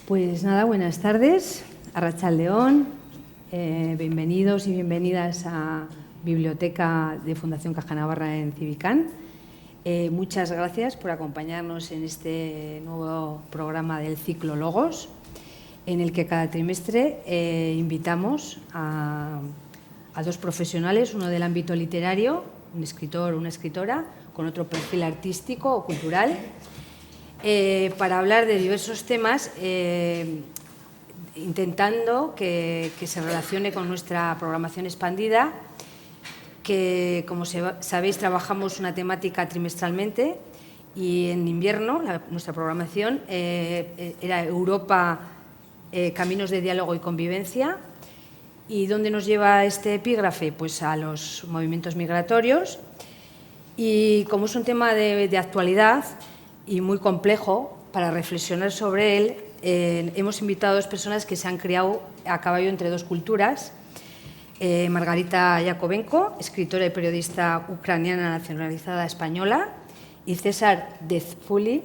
Pues nada, buenas tardes, Arratsaldeon, bienvenidos y bienvenidas a Biblioteca de Fundación Caja Navarra en Civicán. Muchas gracias por acompañarnos en este nuevo programa del ciclo Logos, en el que cada trimestre invitamos a dos profesionales, uno del ámbito literario, un escritor o una escritora, con otro perfil artístico o cultural, para hablar de diversos temas, intentando que se relacione con nuestra programación expandida, que, como sabéis, trabajamos una temática trimestralmente, y en invierno nuestra programación era Europa, Caminos de Diálogo y Convivencia. ¿Y dónde nos lleva este epígrafe? Pues a los movimientos migratorios. Y como es un tema de actualidad y muy complejo para reflexionar sobre él, hemos invitado a dos personas que se han criado a caballo entre dos culturas. Margarita Yakovenko, escritora y periodista ucraniana nacionalizada española, y César Dezfuli,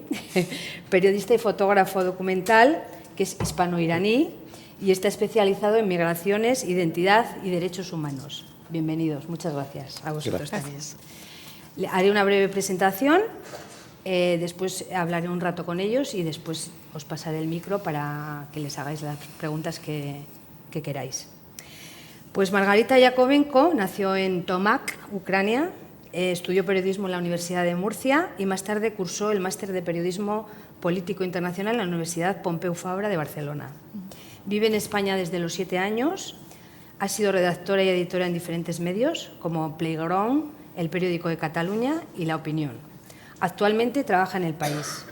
periodista y fotógrafo documental, que es hispano-iraní y está especializado en migraciones, identidad y derechos humanos. Bienvenidos, muchas gracias a vosotros también. Haré una breve presentación, después hablaré un rato con ellos y después os pasaré el micro para que les hagáis las preguntas que queráis. Pues Margarita Yakovenko nació en Tomak, Ucrania, estudió periodismo en la Universidad de Murcia y más tarde cursó el máster de Periodismo Político Internacional en la Universidad Pompeu Fabra de Barcelona. Vive en España desde los 7 años, ha sido redactora y editora en diferentes medios como Playground, El Periódico de Cataluña y La Opinión. Actualmente trabaja en El País.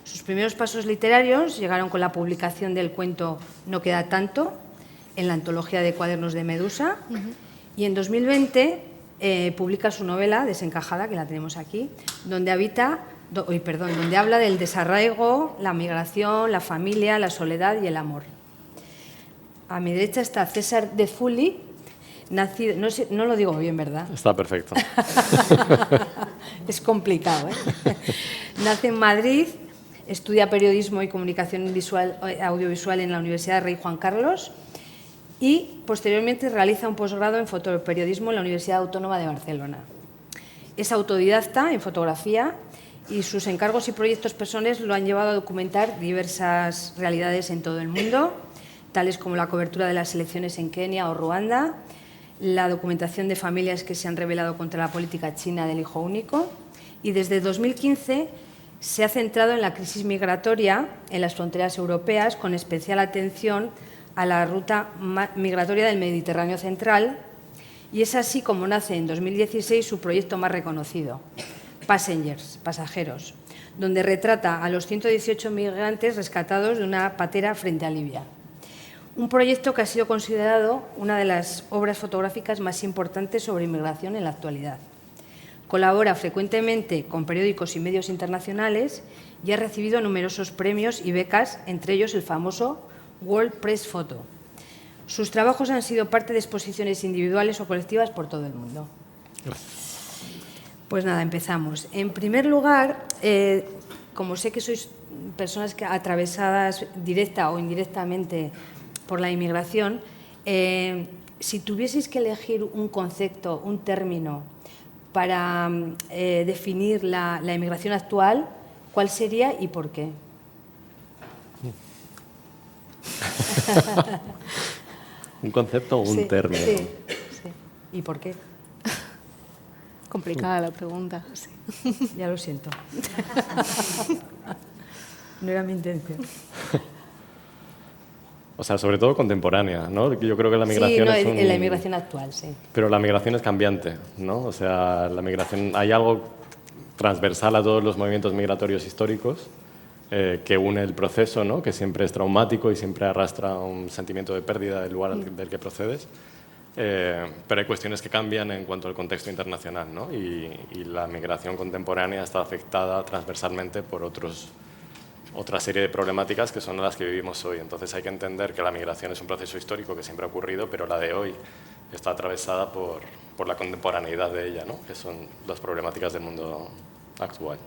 Sus primeros pasos literarios llegaron con la publicación del cuento No queda tanto, en la antología de cuadernos de Medusa, y en 2020 publica su novela Desencajada, que la tenemos aquí, donde habla del desarraigo, la migración, la familia, la soledad y el amor. A mi derecha está César Dezfuli, nacido, no lo digo bien, ¿verdad? Está perfecto. Es complicado, ¿eh? Nace en Madrid, estudia periodismo y comunicación audiovisual en la Universidad Rey Juan Carlos y posteriormente realiza un posgrado en fotoperiodismo en la Universidad Autónoma de Barcelona. Es autodidacta en fotografía y sus encargos y proyectos personales lo han llevado a documentar diversas realidades en todo el mundo, tales como la cobertura de las elecciones en Kenia o Ruanda, la documentación de familias que se han rebelado contra la política china del hijo único, y desde 2015 se ha centrado en la crisis migratoria en las fronteras europeas, con especial atención a la ruta migratoria del Mediterráneo central, y es así como nace en 2016 su proyecto más reconocido, Passengers, Pasajeros, donde retrata a los 118 migrantes rescatados de una patera frente a Libia. Un proyecto que ha sido considerado una de las obras fotográficas más importantes sobre inmigración en la actualidad. Colabora frecuentemente con periódicos y medios internacionales y ha recibido numerosos premios y becas, entre ellos el famoso World Press Photo. Sus trabajos han sido parte de exposiciones individuales o colectivas por todo el mundo. Pues nada, empezamos. En primer lugar, como sé que sois personas atravesadas directa o indirectamente por la inmigración, si tuvieseis que elegir un concepto, un término para definir la inmigración actual, ¿cuál sería y por qué? ¿Un concepto o un término? Sí. ¿Y por qué? Complicada la pregunta. Sí. Ya lo siento. No era mi intención. O sea, sobre todo contemporánea, ¿no? Yo creo que la migración en la inmigración actual, sí. Pero la migración es cambiante, ¿no? O sea, la migración... Hay algo transversal a todos los movimientos migratorios históricos que une el proceso, ¿no? Que siempre es traumático y siempre arrastra un sentimiento de pérdida del lugar del que procedes. Pero hay cuestiones que cambian en cuanto al contexto internacional, ¿no? Y la migración contemporánea está afectada transversalmente por otra serie de problemáticas que son las que vivimos hoy. Entonces hay que entender que la migración es un proceso histórico que siempre ha ocurrido, pero la de hoy está atravesada por la contemporaneidad de ella, ¿no? Que son las problemáticas del mundo actual.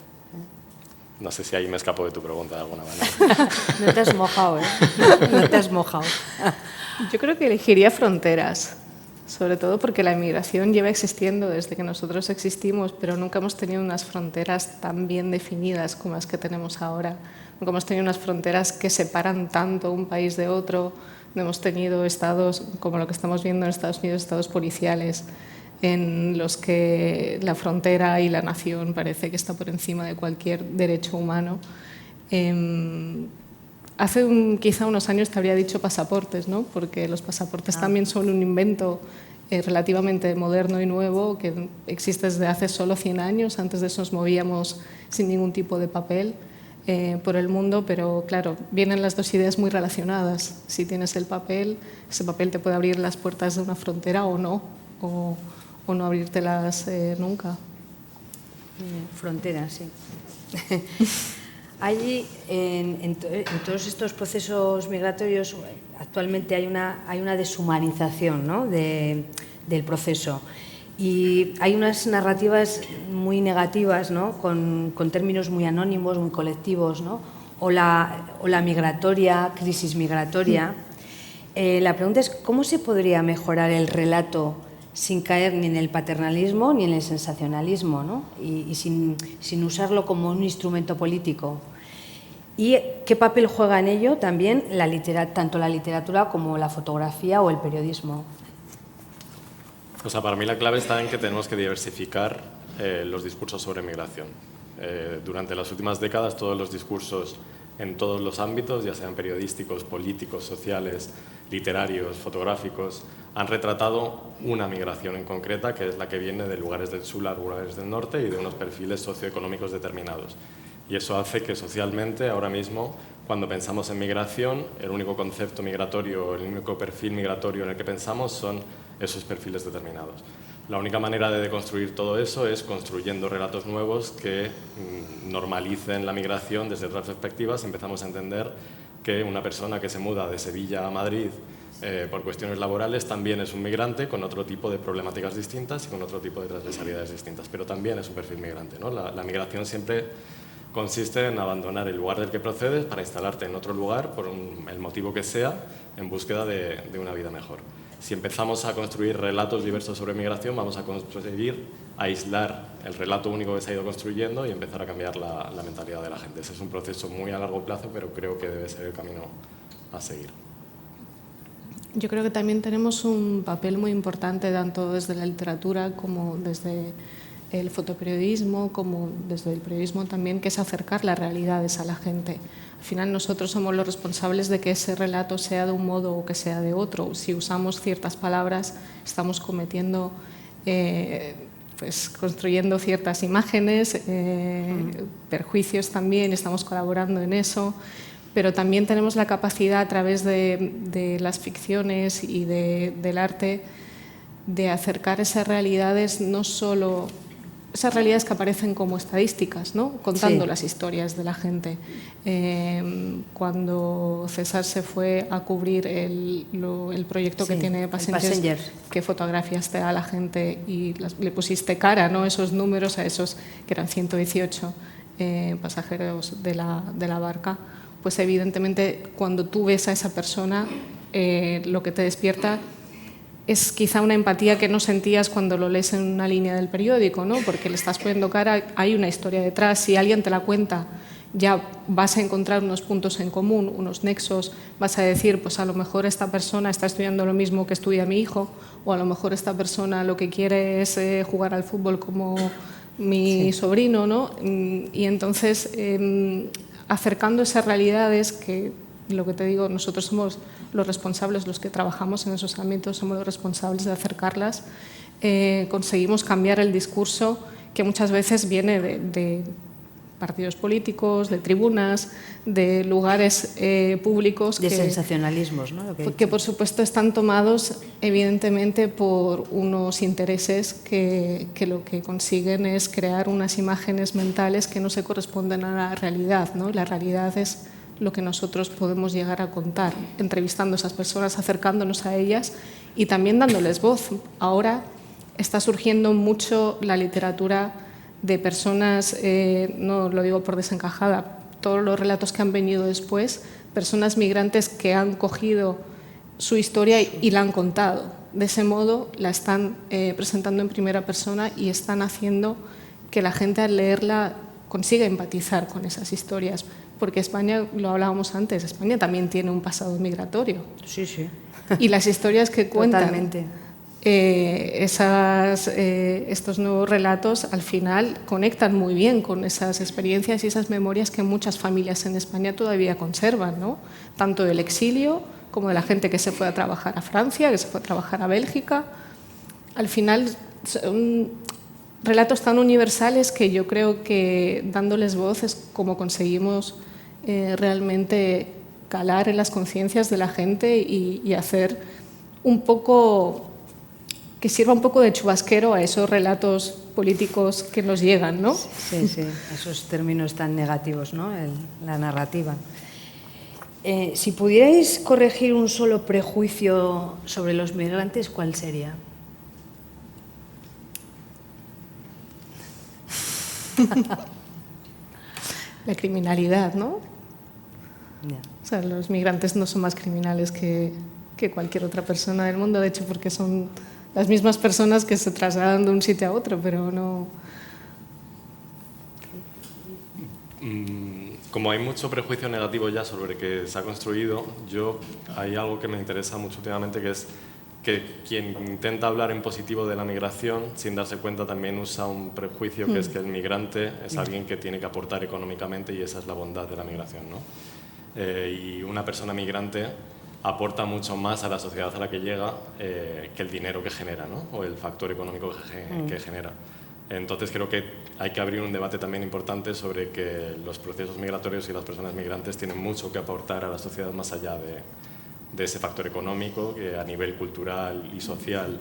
No sé si ahí me escapo de tu pregunta de alguna manera. No te has mojado, ¿eh? No te has mojado. Yo creo que elegiría fronteras, sobre todo porque la inmigración lleva existiendo desde que nosotros existimos, pero nunca hemos tenido unas fronteras tan bien definidas como las que tenemos ahora. Nunca hemos tenido unas fronteras que separan tanto un país de otro. No hemos tenido estados, como lo que estamos viendo en Estados Unidos, estados policiales, en los que la frontera y la nación parece que está por encima de cualquier derecho humano. Hace quizá unos años te habría dicho pasaportes, ¿no? Porque los pasaportes también son un invento relativamente moderno y nuevo que existe desde hace solo 100 años. Antes de eso nos movíamos sin ningún tipo de papel por el mundo, pero claro, vienen las dos ideas muy relacionadas. Si tienes el papel, ese papel te puede abrir las puertas de una frontera o no, o no abrírtelas nunca. Fronteras, sí. Allí, en todos estos procesos migratorios, actualmente hay una deshumanización, ¿no?, del proceso. Y hay unas narrativas muy negativas, ¿no?, con términos muy anónimos, muy colectivos, ¿no?, o la migratoria, crisis migratoria. La pregunta es, ¿cómo se podría mejorar el relato sin caer ni en el paternalismo ni en el sensacionalismo, ¿no?, y sin usarlo como un instrumento político? ¿Y qué papel juega en ello también tanto la literatura como la fotografía o el periodismo? O sea, para mí la clave está en que tenemos que diversificar los discursos sobre migración. Durante las últimas décadas, todos los discursos en todos los ámbitos, ya sean periodísticos, políticos, sociales, literarios, fotográficos, han retratado una migración en concreta, que es la que viene de lugares del sur a lugares del norte y de unos perfiles socioeconómicos determinados. Y eso hace que socialmente, ahora mismo, cuando pensamos en migración, el único concepto migratorio, el único perfil migratorio en el que pensamos son esos perfiles determinados. La única manera de deconstruir todo eso es construyendo relatos nuevos que normalicen la migración desde otras perspectivas. Empezamos a entender que una persona que se muda de Sevilla a Madrid por cuestiones laborales también es un migrante con otro tipo de problemáticas distintas y con otro tipo de transversalidades distintas, pero también es un perfil migrante, ¿no? La migración siempre consiste en abandonar el lugar del que procedes para instalarte en otro lugar, por el motivo que sea, en búsqueda de una vida mejor. Si empezamos a construir relatos diversos sobre migración, vamos a conseguir aislar el relato único que se ha ido construyendo y empezar a cambiar la mentalidad de la gente. Ese es un proceso muy a largo plazo, pero creo que debe ser el camino a seguir. Yo creo que también tenemos un papel muy importante, tanto desde la literatura como desde el fotoperiodismo, como desde el periodismo también, que es acercar las realidades a la gente. Al final nosotros somos los responsables de que ese relato sea de un modo o que sea de otro. Si usamos ciertas palabras, estamos cometiendo, pues construyendo ciertas imágenes, perjuicios también, estamos colaborando en eso, pero también tenemos la capacidad a través de las ficciones y del arte de acercar esas realidades, no solo esas realidades que aparecen como estadísticas, ¿no?, contando las historias de la gente. Cuando César se fue a cubrir el proyecto que tiene Passengers, que fotografiaste a la gente y le pusiste cara, ¿no?, esos números a esos que eran 118 pasajeros de la barca, pues evidentemente cuando tú ves a esa persona, lo que te despierta es quizá una empatía que no sentías cuando lo lees en una línea del periódico, ¿no?, porque le estás poniendo cara, hay una historia detrás. Si alguien te la cuenta, ya vas a encontrar unos puntos en común, unos nexos, vas a decir, pues a lo mejor esta persona está estudiando lo mismo que estudia mi hijo, o a lo mejor esta persona lo que quiere es jugar al fútbol como mi sobrino, ¿no? Y entonces, acercando esas realidades que, lo que te digo, nosotros somos los responsables, los que trabajamos en esos ámbitos, somos los responsables de acercarlas, conseguimos cambiar el discurso que muchas veces viene de partidos políticos, de tribunas, de lugares públicos. De sensacionalismos, ¿no? Que por supuesto están tomados evidentemente por unos intereses que lo que consiguen es crear unas imágenes mentales que no se corresponden a la realidad, ¿no? La realidad es lo que nosotros podemos llegar a contar, entrevistando a esas personas, acercándonos a ellas y también dándoles voz. Ahora está surgiendo mucho la literatura de personas, no lo digo por desencajada, todos los relatos que han venido después, personas migrantes que han cogido su historia y la han contado. De ese modo la están presentando en primera persona y están haciendo que la gente al leerla consiga empatizar con esas historias. Porque España, lo hablábamos antes, España también tiene un pasado migratorio. Sí, sí. Y las historias que cuentan Totalmente. Estos nuevos relatos al final conectan muy bien con esas experiencias y esas memorias que muchas familias en España todavía conservan, ¿no? Tanto del exilio como de la gente que se fue a trabajar a Francia, que se fue a trabajar a Bélgica. Al final son relatos tan universales que yo creo que dándoles voz es como conseguimos realmente calar en las conciencias de la gente y hacer un poco, que sirva un poco de chubasquero a esos relatos políticos que nos llegan, ¿no? Sí, sí, esos términos tan negativos, ¿no? La narrativa. Si pudierais corregir un solo prejuicio sobre los migrantes, ¿cuál sería? La criminalidad, ¿no? Yeah. O sea, los migrantes no son más criminales que cualquier otra persona del mundo, de hecho, porque son las mismas personas que se trasladan de un sitio a otro, pero no... Como hay mucho prejuicio negativo ya sobre que se ha construido, hay algo que me interesa mucho últimamente, que es que quien intenta hablar en positivo de la migración, sin darse cuenta, también usa un prejuicio que es que el migrante es alguien que tiene que aportar económicamente, y esa es la bondad de la migración, ¿no? Y una persona migrante aporta mucho más a la sociedad a la que llega que el dinero que genera, ¿no? O el factor económico que genera. Entonces creo que hay que abrir un debate también importante sobre que los procesos migratorios y las personas migrantes tienen mucho que aportar a la sociedad más allá de ese factor económico, que a nivel cultural y social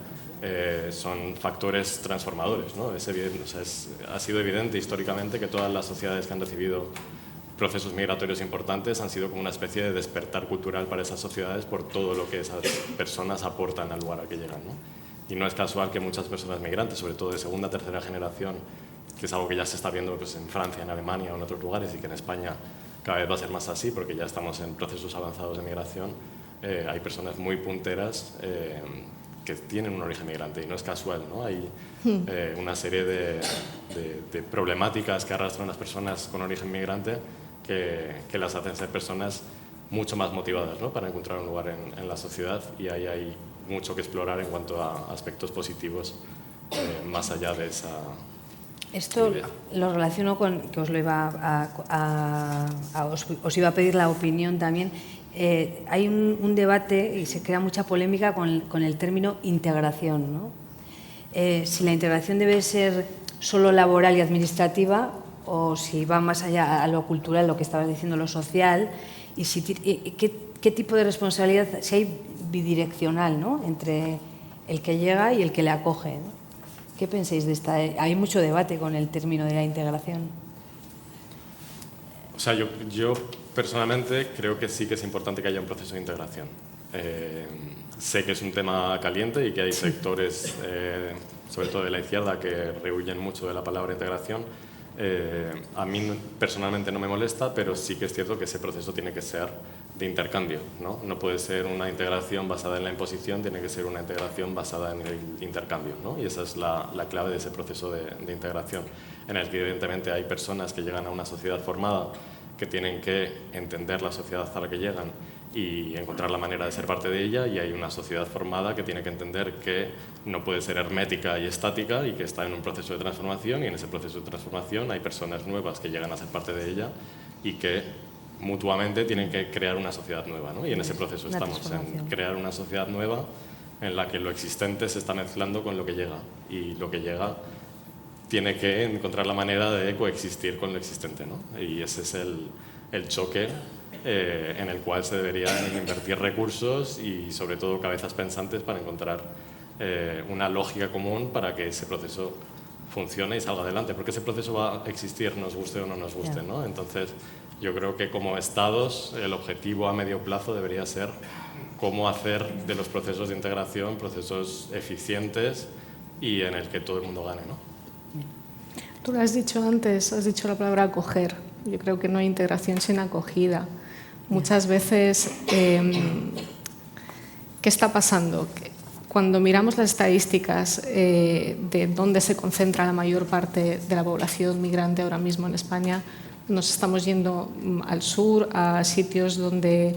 son factores transformadores, ¿no? Es evidente, o sea, ha sido evidente históricamente que todas las sociedades que han recibido procesos migratorios importantes han sido como una especie de despertar cultural para esas sociedades por todo lo que esas personas aportan al lugar al que llegan, ¿no? Y no es casual que muchas personas migrantes, sobre todo de segunda o tercera generación, que es algo que ya se está viendo pues, en Francia, en Alemania o en otros lugares, y que en España cada vez va a ser más así porque ya estamos en procesos avanzados de migración, hay personas muy punteras que tienen un origen migrante, y no es casual, ¿no? Hay una serie de problemáticas que arrastran las personas con origen migrante que las hacen ser personas mucho más motivadas, ¿no? Para encontrar un lugar en la sociedad, y ahí hay mucho que explorar en cuanto a aspectos positivos más allá de esa Esto idea. Lo relaciono con que os iba a pedir la opinión también. Hay un debate y se crea mucha polémica con el término integración, ¿no? Si la integración debe ser solo laboral y administrativa, o si va más allá a lo cultural, lo que estabas diciendo, lo social, y qué tipo de responsabilidad, si hay bidireccional, ¿no? Entre el que llega y el que le acoge, ¿no? ¿Qué pensáis de esta? Hay mucho debate con el término de la integración. O sea, yo personalmente creo que sí que es importante que haya un proceso de integración. Sé que es un tema caliente y que hay sectores, sobre todo de la izquierda, que rehuyen mucho de la palabra integración. A mí personalmente no me molesta, pero sí que es cierto que ese proceso tiene que ser de intercambio, ¿no? No puede ser una integración basada en la imposición, tiene que ser una integración basada en el intercambio, ¿no? Y esa es la clave de ese proceso de integración, en el que evidentemente hay personas que llegan a una sociedad formada que tienen que entender la sociedad a la que llegan y encontrar la manera de ser parte de ella, y hay una sociedad formada que tiene que entender que no puede ser hermética y estática y que está en un proceso de transformación, y en ese proceso de transformación hay personas nuevas que llegan a ser parte de ella y que mutuamente tienen que crear una sociedad nueva, ¿no? Y en ese proceso estamos, en crear una sociedad nueva en la que lo existente se está mezclando con lo que llega, y lo que llega tiene que encontrar la manera de coexistir con lo existente, ¿no? Y ese es el choque en el cual se deberían invertir recursos y sobre todo cabezas pensantes para encontrar una lógica común para que ese proceso funcione y salga adelante, porque ese proceso va a existir, nos guste o no nos guste, ¿no? Entonces yo creo que como Estados el objetivo a medio plazo debería ser cómo hacer de los procesos de integración procesos eficientes y en el que todo el mundo gane, ¿no? Tú lo has dicho antes, has dicho la palabra acoger. Yo creo que no hay integración sin acogida. Muchas veces, ¿qué está pasando? Cuando miramos las estadísticas de dónde se concentra la mayor parte de la población migrante ahora mismo en España, nos estamos yendo al sur, a sitios donde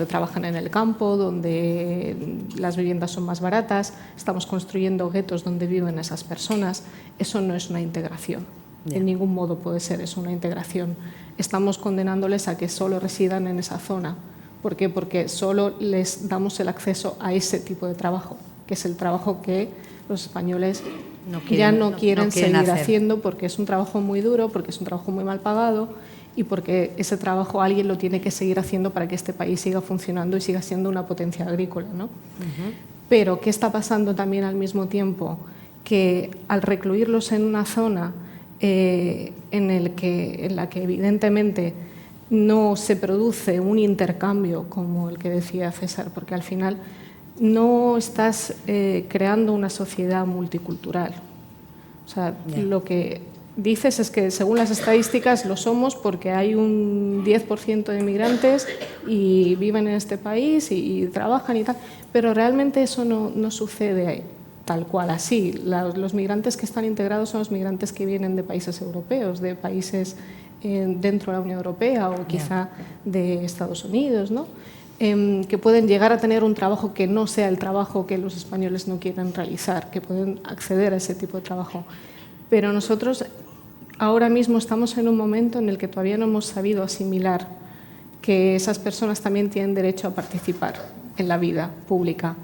trabajan en el campo, donde las viviendas son más baratas, estamos construyendo guetos donde viven esas personas. Eso no es una integración. En ningún modo puede ser eso una integración. Estamos condenándoles a que solo residan en esa zona. ¿Por qué? Porque solo les damos el acceso a ese tipo de trabajo, que es el trabajo que los españoles ya no quieren seguir haciendo, porque es un trabajo muy duro, porque es un trabajo muy mal pagado y porque ese trabajo alguien lo tiene que seguir haciendo para que este país siga funcionando y siga siendo una potencia agrícola, ¿no? Pero ¿qué está pasando también al mismo tiempo? Que al recluirlos en una zona en la que evidentemente no se produce un intercambio como el que decía César, porque al final no estás creando una sociedad multicultural. O sea, lo que dices es que según las estadísticas lo somos porque hay un 10% de inmigrantes y viven en este país y trabajan y tal, pero realmente eso no sucede tal cual así. Los migrantes que están integrados son los migrantes que vienen de países europeos, de países dentro de la Unión Europea o quizá de Estados Unidos, ¿no? Que pueden llegar a tener un trabajo que no sea el trabajo que los españoles no quieren realizar, que pueden acceder a ese tipo de trabajo. Pero nosotros ahora mismo estamos en un momento en el que todavía no hemos sabido asimilar que esas personas también tienen derecho a participar en la vida pública,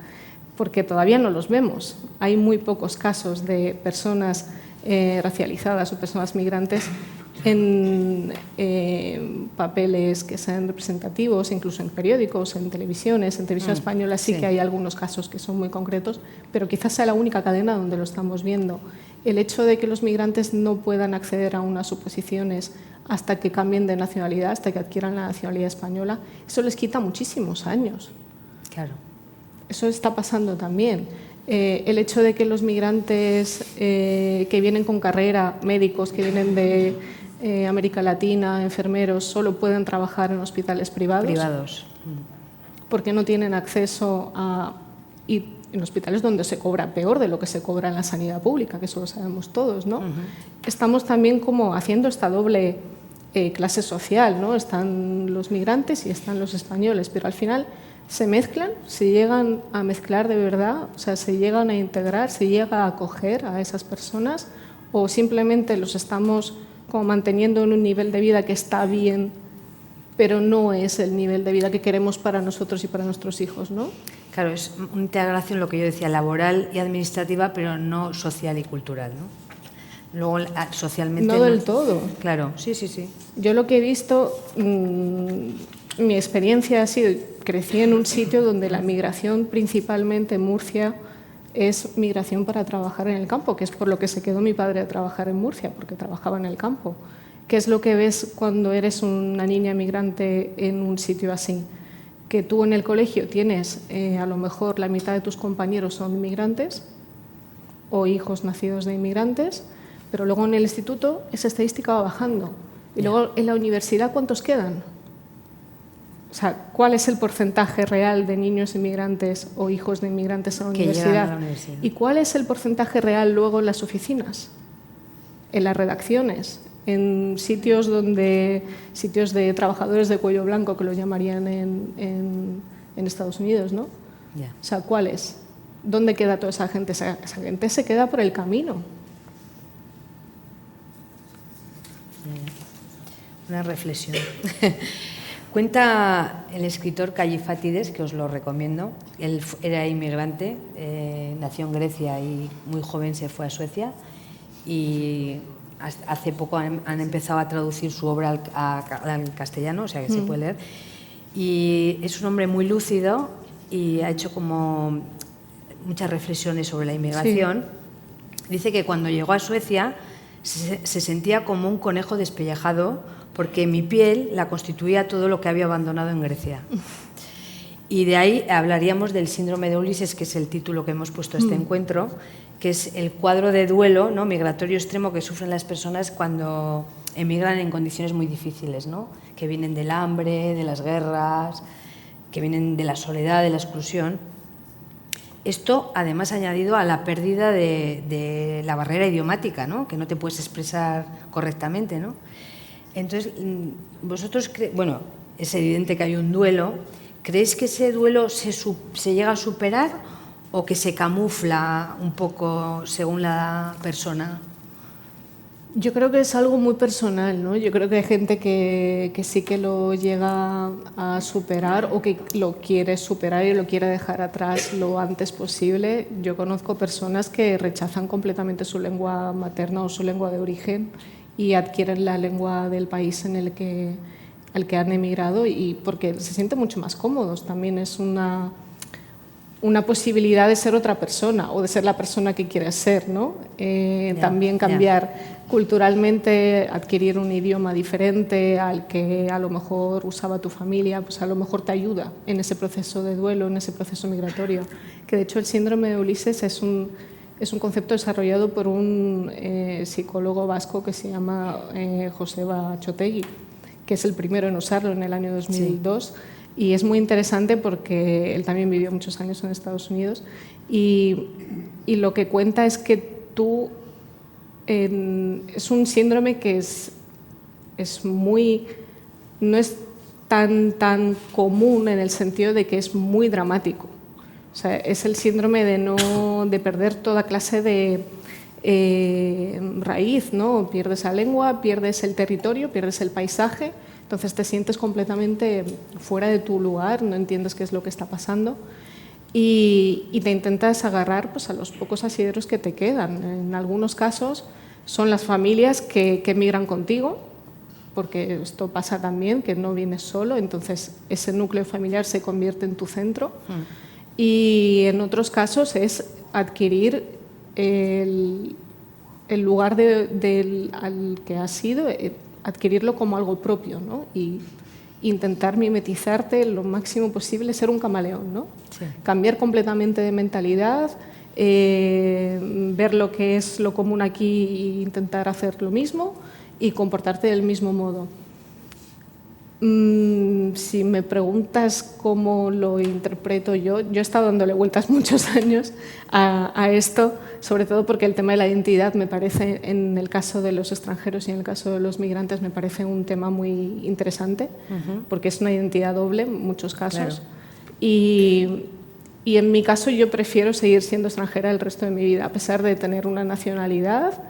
porque todavía no los vemos. Hay muy pocos casos de personas racializadas o personas migrantes en papeles que sean representativos, incluso en periódicos, en televisiones. En televisión española sí que hay algunos casos que son muy concretos, pero quizás sea la única cadena donde lo estamos viendo. El hecho de que los migrantes no puedan acceder a unas oposiciones hasta que cambien de nacionalidad, hasta que adquieran la nacionalidad española, eso les quita muchísimos años. Claro. Eso está pasando también. El hecho de que los migrantes que vienen con carrera, médicos que vienen de América Latina, enfermeros, solo pueden trabajar en hospitales privados. Porque no tienen acceso a ir en hospitales donde se cobra peor de lo que se cobra en la sanidad pública, que eso lo sabemos todos, ¿no? Estamos también como haciendo esta doble clase social, ¿no? Están los migrantes y están los españoles, pero al final se mezclan, se llegan a mezclar de verdad, o sea, se llegan a integrar, se llega a acoger a esas personas, o simplemente los estamos como manteniendo en un nivel de vida que está bien, pero no es el nivel de vida que queremos para nosotros y para nuestros hijos, ¿no? Claro, es una integración, lo que yo decía, laboral y administrativa, pero no social y cultural, ¿no? Luego, socialmente... No del todo. Claro, sí. Yo lo que he visto, mi experiencia ha sido, crecí en un sitio donde la migración, principalmente en Murcia, es migración para trabajar en el campo, que es por lo que se quedó mi padre a trabajar en Murcia, porque trabajaba en el campo. ¿Qué es lo que ves cuando eres una niña migrante en un sitio así? Que tú en el colegio tienes, a lo mejor la mitad de tus compañeros son inmigrantes o hijos nacidos de inmigrantes, pero luego en el instituto esa estadística va bajando. Y luego en la universidad, ¿cuántos quedan? O sea, ¿cuál es el porcentaje real de niños inmigrantes o hijos de inmigrantes a la universidad? ¿Y cuál es el porcentaje real luego en las oficinas, en las redacciones, en sitios de trabajadores de cuello blanco, que lo llamarían en Estados Unidos, ¿no? O sea, ¿cuál es? ¿Dónde queda toda esa gente? Esa gente se queda por el camino. Una reflexión. Cuenta el escritor Kallifátides, que os lo recomiendo. Él era inmigrante, nació en Grecia y muy joven se fue a Suecia, y hace poco han empezado a traducir su obra al castellano, o sea que se puede leer. Y es un hombre muy lúcido y ha hecho como muchas reflexiones sobre la inmigración. Sí. Dice que cuando llegó a Suecia se sentía como un conejo despellejado, porque mi piel la constituía todo lo que había abandonado en Grecia. Y de ahí hablaríamos del síndrome de Ulises, que es el título que hemos puesto a este encuentro, que es el cuadro de duelo, ¿no?, migratorio extremo que sufren las personas cuando emigran en condiciones muy difíciles, ¿no?, que vienen del hambre, de las guerras, que vienen de la soledad, de la exclusión. Esto, además, añadido a la pérdida de la barrera idiomática, ¿no?, que no te puedes expresar correctamente, ¿no? Entonces, vosotros, bueno, es evidente que hay un duelo. ¿Creéis que ese duelo se llega a superar o que se camufla un poco según la persona? Yo creo que es algo muy personal, ¿no? Yo creo que hay gente que sí que lo llega a superar o que lo quiere superar y lo quiere dejar atrás lo antes posible. Yo conozco personas que rechazan completamente su lengua materna o su lengua de origen y adquieren la lengua del país en el que han emigrado, y porque se sienten mucho más cómodos. También es una posibilidad de ser otra persona o de ser la persona que quieres ser, ¿no? También cambiar culturalmente, adquirir un idioma diferente al que a lo mejor usaba tu familia, pues a lo mejor te ayuda en ese proceso de duelo, en ese proceso migratorio. Que de hecho el síndrome de Ulises es un concepto desarrollado por un psicólogo vasco que se llama Joseba Txotegui, que es el primero en usarlo en el año 2002. Sí. Y es muy interesante porque él también vivió muchos años en Estados Unidos y lo que cuenta es que es un síndrome que no es tan común en el sentido de que es muy dramático. O sea, es el síndrome de perder toda clase de raíz, ¿no? Pierdes la lengua, pierdes el territorio, pierdes el paisaje. Entonces te sientes completamente fuera de tu lugar, no entiendes qué es lo que está pasando y te intentas agarrar, pues, a los pocos asideros que te quedan. En algunos casos son las familias que emigran contigo, porque esto pasa también, que no vienes solo, entonces ese núcleo familiar se convierte en tu centro. Y en otros casos es adquirir el lugar al que has ido, adquirirlo como algo propio, ¿no? Y intentar mimetizarte lo máximo posible, ser un camaleón, ¿no? Sí. Cambiar completamente de mentalidad, ver lo que es lo común aquí e intentar hacer lo mismo y comportarte del mismo modo. Si me preguntas cómo lo interpreto yo he estado dándole vueltas muchos años a esto, sobre todo porque el tema de la identidad me parece, en el caso de los extranjeros y en el caso de los migrantes, me parece un tema muy interesante, porque es una identidad doble en muchos casos. Claro. Y en mi caso yo prefiero seguir siendo extranjera el resto de mi vida, a pesar de tener una nacionalidad,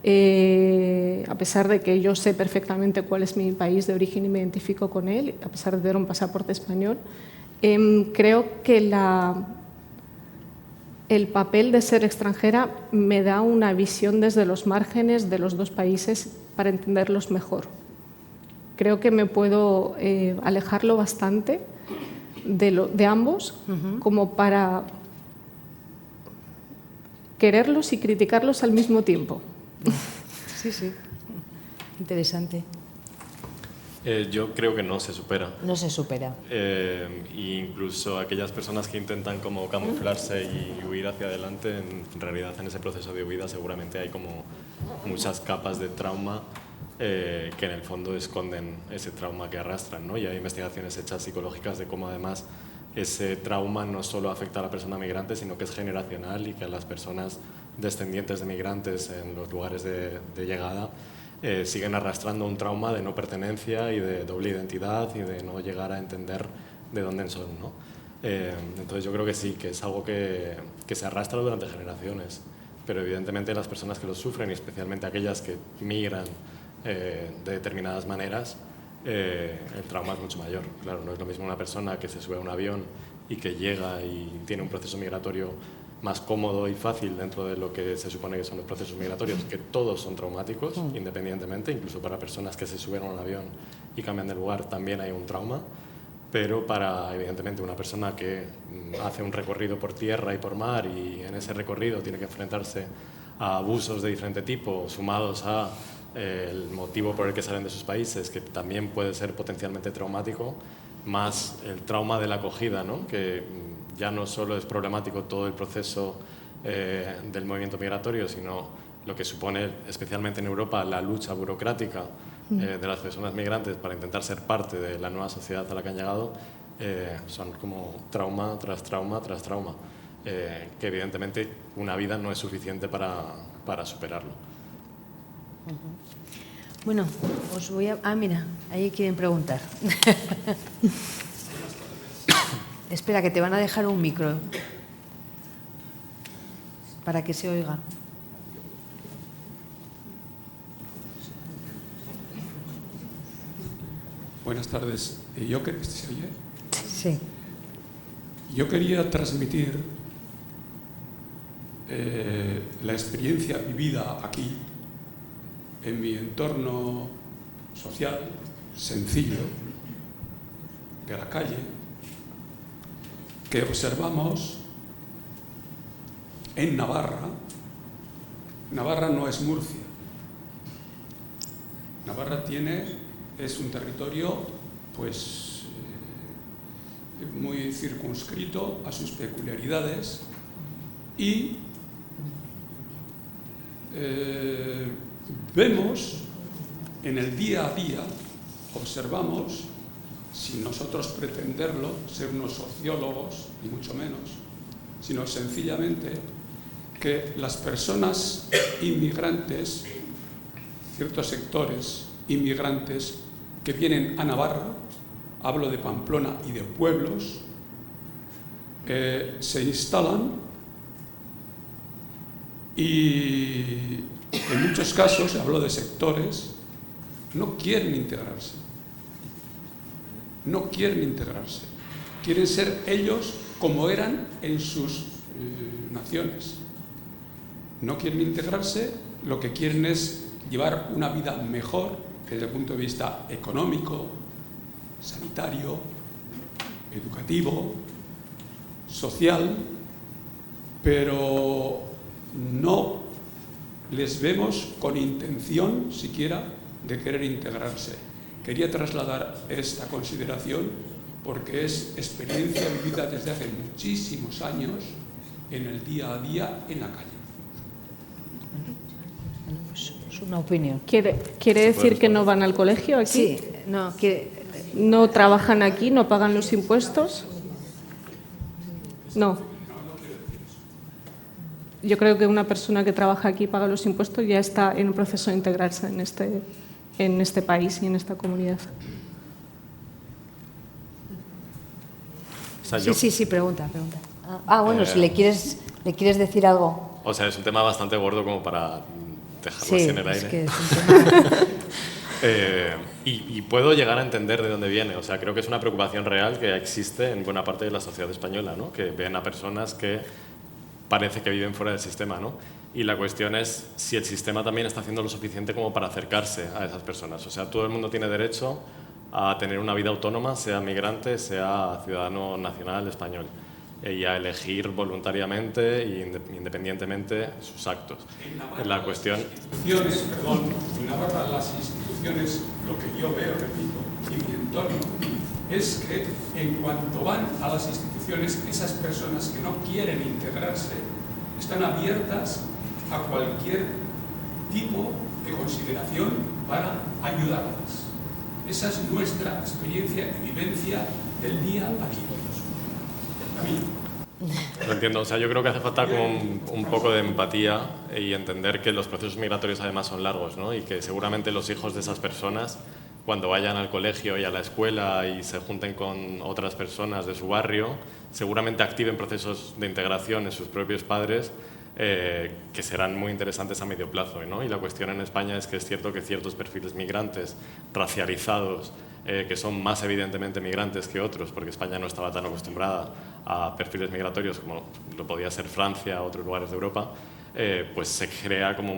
a pesar de que yo sé perfectamente cuál es mi país de origen y me identifico con él, a pesar de tener un pasaporte español. Creo que el papel de ser extranjera me da una visión desde los márgenes de los dos países para entenderlos mejor. Creo que me puedo alejarlo bastante de ambos, como para quererlos y criticarlos al mismo tiempo. Sí, sí. Interesante. Yo creo que no se supera. No se supera. Incluso aquellas personas que intentan como camuflarse y huir hacia adelante, en realidad en ese proceso de huida seguramente hay como muchas capas de trauma que en el fondo esconden ese trauma que arrastran, ¿no? Y hay investigaciones hechas psicológicas de cómo además ese trauma no solo afecta a la persona migrante, sino que es generacional y que a las personas descendientes de migrantes en los lugares de llegada siguen arrastrando un trauma de no pertenencia y de doble identidad y de no llegar a entender de dónde son, ¿no? Entonces yo creo que sí, que es algo que se arrastra durante generaciones, pero evidentemente las personas que lo sufren, y especialmente aquellas que migran de determinadas maneras, el trauma es mucho mayor. Claro, no es lo mismo una persona que se sube a un avión y que llega y tiene un proceso migratorio más cómodo y fácil dentro de lo que se supone que son los procesos migratorios, que todos son traumáticos, independientemente, incluso para personas que se suben a un avión y cambian de lugar también hay un trauma, pero para, evidentemente, una persona que hace un recorrido por tierra y por mar y en ese recorrido tiene que enfrentarse a abusos de diferente tipo, sumados a el motivo por el que salen de sus países, que también puede ser potencialmente traumático, más el trauma de la acogida, ¿no? Que ya no solo es problemático todo el proceso del movimiento migratorio, sino lo que supone, especialmente en Europa, la lucha burocrática de las personas migrantes para intentar ser parte de la nueva sociedad a la que han llegado, son como trauma tras trauma tras trauma, que evidentemente una vida no es suficiente para superarlo. Bueno, os voy a... Ah, mira, ahí quieren preguntar. Espera, que te van a dejar un micro para que se oiga. Buenas tardes. ¿Se oye? Sí. Yo quería transmitir la experiencia vivida aquí, en mi entorno social, sencillo, de la calle, que observamos en Navarra. Navarra no es Murcia. Navarra es un territorio pues muy circunscrito a sus peculiaridades y vemos en el día a día, observamos, sin nosotros pretenderlo, ser unos sociólogos, ni mucho menos, sino sencillamente que las personas inmigrantes, ciertos sectores inmigrantes que vienen a Navarra, hablo de Pamplona y de pueblos, se instalan y en muchos casos, hablo de sectores, no quieren integrarse. No quieren integrarse. Quieren ser ellos como eran en sus naciones. No quieren integrarse, lo que quieren es llevar una vida mejor desde el punto de vista económico, sanitario, educativo, social, pero no les vemos con intención siquiera de querer integrarse. Quería trasladar esta consideración porque es experiencia vivida desde hace muchísimos años en el día a día en la calle. Pues es una opinión. ¿Quiere decir que no van al colegio aquí? Sí, no, ¿No trabajan aquí? ¿No pagan los impuestos? No. Yo creo que una persona que trabaja aquí y paga los impuestos ya está en un proceso de integrarse en este país y en esta comunidad. O sea, sí, pregunta. Bueno, si le quieres decir algo. O sea, es un tema bastante gordo como para dejarlo así en el aire. Es que es un tema... y puedo llegar a entender de dónde viene. O sea, creo que es una preocupación real que existe en buena parte de la sociedad española, ¿no? Que ven a personas que parece que viven fuera del sistema, ¿no? Y la cuestión es si el sistema también está haciendo lo suficiente como para acercarse a esas personas. O sea, todo el mundo tiene derecho a tener una vida autónoma, sea migrante, sea ciudadano nacional español, y a elegir voluntariamente e independientemente sus actos. La cuestión... En Navarra las instituciones, lo que yo veo, repito, y mi entorno, es que en cuanto van a las instituciones, esas personas que no quieren integrarse están abiertas a cualquier tipo de consideración para ayudarlas. Esa es nuestra experiencia y vivencia del día a día. A mí. Lo entiendo, o sea, yo creo que hace falta como un poco de empatía y entender que los procesos migratorios además son largos, ¿no? Y que seguramente los hijos de esas personas, cuando vayan al colegio y a la escuela y se junten con otras personas de su barrio, seguramente activen procesos de integración en sus propios padres que serán muy interesantes a medio plazo, ¿no? Y la cuestión en España es que es cierto que ciertos perfiles migrantes racializados, que son más evidentemente migrantes que otros, porque España no estaba tan acostumbrada a perfiles migratorios como lo podía ser Francia o otros lugares de Europa, pues se crea como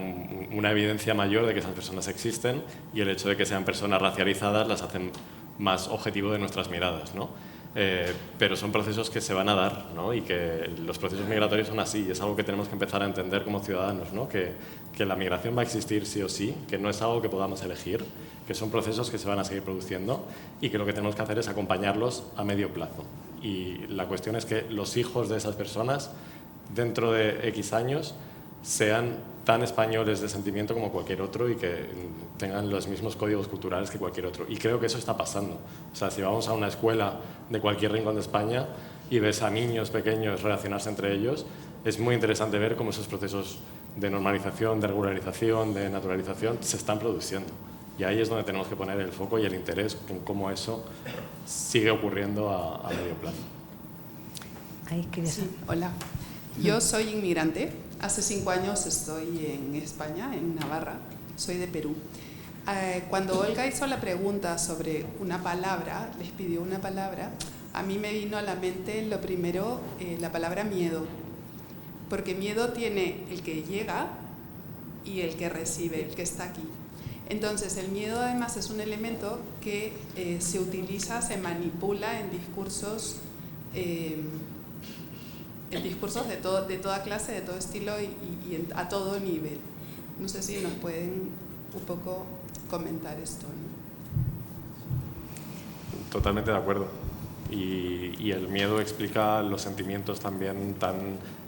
una evidencia mayor de que esas personas existen, y el hecho de que sean personas racializadas las hacen más objetivo de nuestras miradas, ¿no? pero son procesos que se van a dar, ¿no? Y que los procesos migratorios son así, y es algo que tenemos que empezar a entender como ciudadanos, ¿no? Que la migración va a existir sí o sí, que no es algo que podamos elegir, que son procesos que se van a seguir produciendo y que lo que tenemos que hacer es acompañarlos a medio plazo. Y la cuestión es que los hijos de esas personas, dentro de X años, sean tan españoles de sentimiento como cualquier otro y que tengan los mismos códigos culturales que cualquier otro. Y creo que eso está pasando. O sea, si vamos a una escuela de cualquier rincón de España y ves a niños pequeños relacionarse entre ellos, es muy interesante ver cómo esos procesos de normalización, de regularización, de naturalización se están produciendo. Y ahí es donde tenemos que poner el foco y el interés en cómo eso sigue ocurriendo a medio plazo. Sí, hola. Yo soy inmigrante. Hace 5 años estoy en España, en Navarra. Soy de Perú. Cuando Olga hizo la pregunta sobre una palabra, les pidió una palabra, a mí me vino a la mente lo primero, la palabra miedo. Porque miedo tiene el que llega y el que recibe, el que está aquí. Entonces, el miedo además es un elemento que se utiliza, se manipula en discursos de toda clase, de todo estilo y a todo nivel. No sé si nos pueden un poco comentar esto, ¿no? Totalmente de acuerdo. Y el miedo explica los sentimientos también tan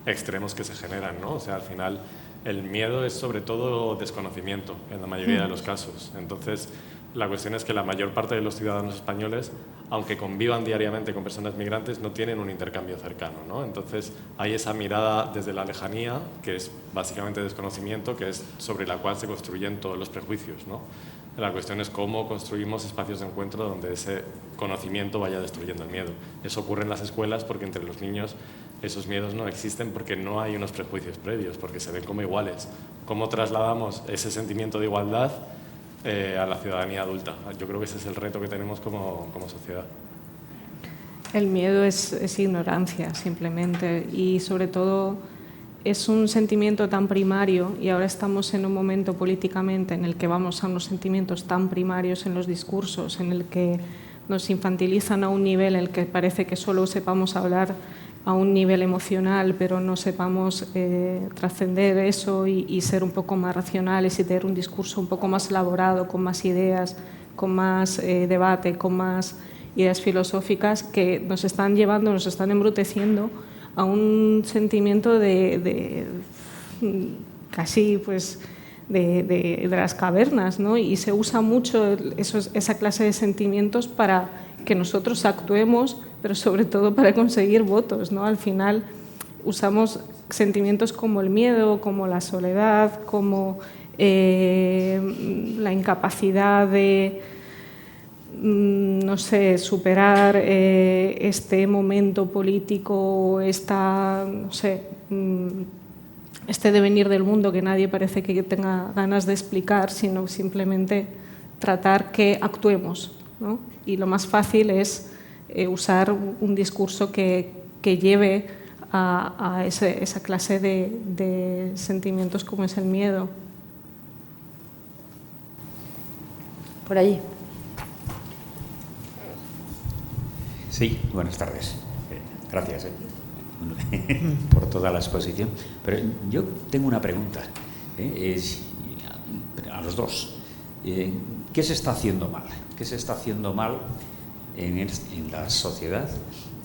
extremos que se generan, ¿no? O sea, al final el miedo es sobre todo desconocimiento en la mayoría de los casos. Entonces, la cuestión es que la mayor parte de los ciudadanos españoles, aunque convivan diariamente con personas migrantes, no tienen un intercambio cercano, ¿no? Entonces, hay esa mirada desde la lejanía, que es básicamente desconocimiento, que es sobre la cual se construyen todos los prejuicios, ¿no? La cuestión es cómo construimos espacios de encuentro donde ese conocimiento vaya destruyendo el miedo. Eso ocurre en las escuelas porque entre los niños esos miedos no existen porque no hay unos prejuicios previos, porque se ven como iguales. ¿Cómo trasladamos ese sentimiento de igualdad a la ciudadanía adulta? Yo creo que ese es el reto que tenemos como sociedad. El miedo es ignorancia, simplemente, y sobre todo es un sentimiento tan primario, y ahora estamos en un momento políticamente en el que vamos a unos sentimientos tan primarios en los discursos, en el que nos infantilizan a un nivel en el que parece que solo sepamos hablar a un nivel emocional, pero no sepamos trascender eso y ser un poco más racionales y tener un discurso un poco más elaborado, con más ideas, con más debate, con más ideas filosóficas que nos están llevando, nos están embruteciendo a un sentimiento de casi pues de las cavernas, ¿no? Y se usa mucho esa clase de sentimientos para que nosotros actuemos, pero sobre todo para conseguir votos, ¿no? Al final usamos sentimientos como el miedo, como la soledad, como la incapacidad de, no sé, superar este momento político, no sé, este devenir del mundo que nadie parece que tenga ganas de explicar, sino simplemente tratar que actuemos, ¿no? Y lo más fácil es usar un discurso que lleve a esa clase de sentimientos como es el miedo. Por allí. Sí, buenas tardes. Gracias por toda la exposición. Pero yo tengo una pregunta a los dos. ¿Qué se está haciendo mal? ¿Qué se está haciendo mal en la sociedad,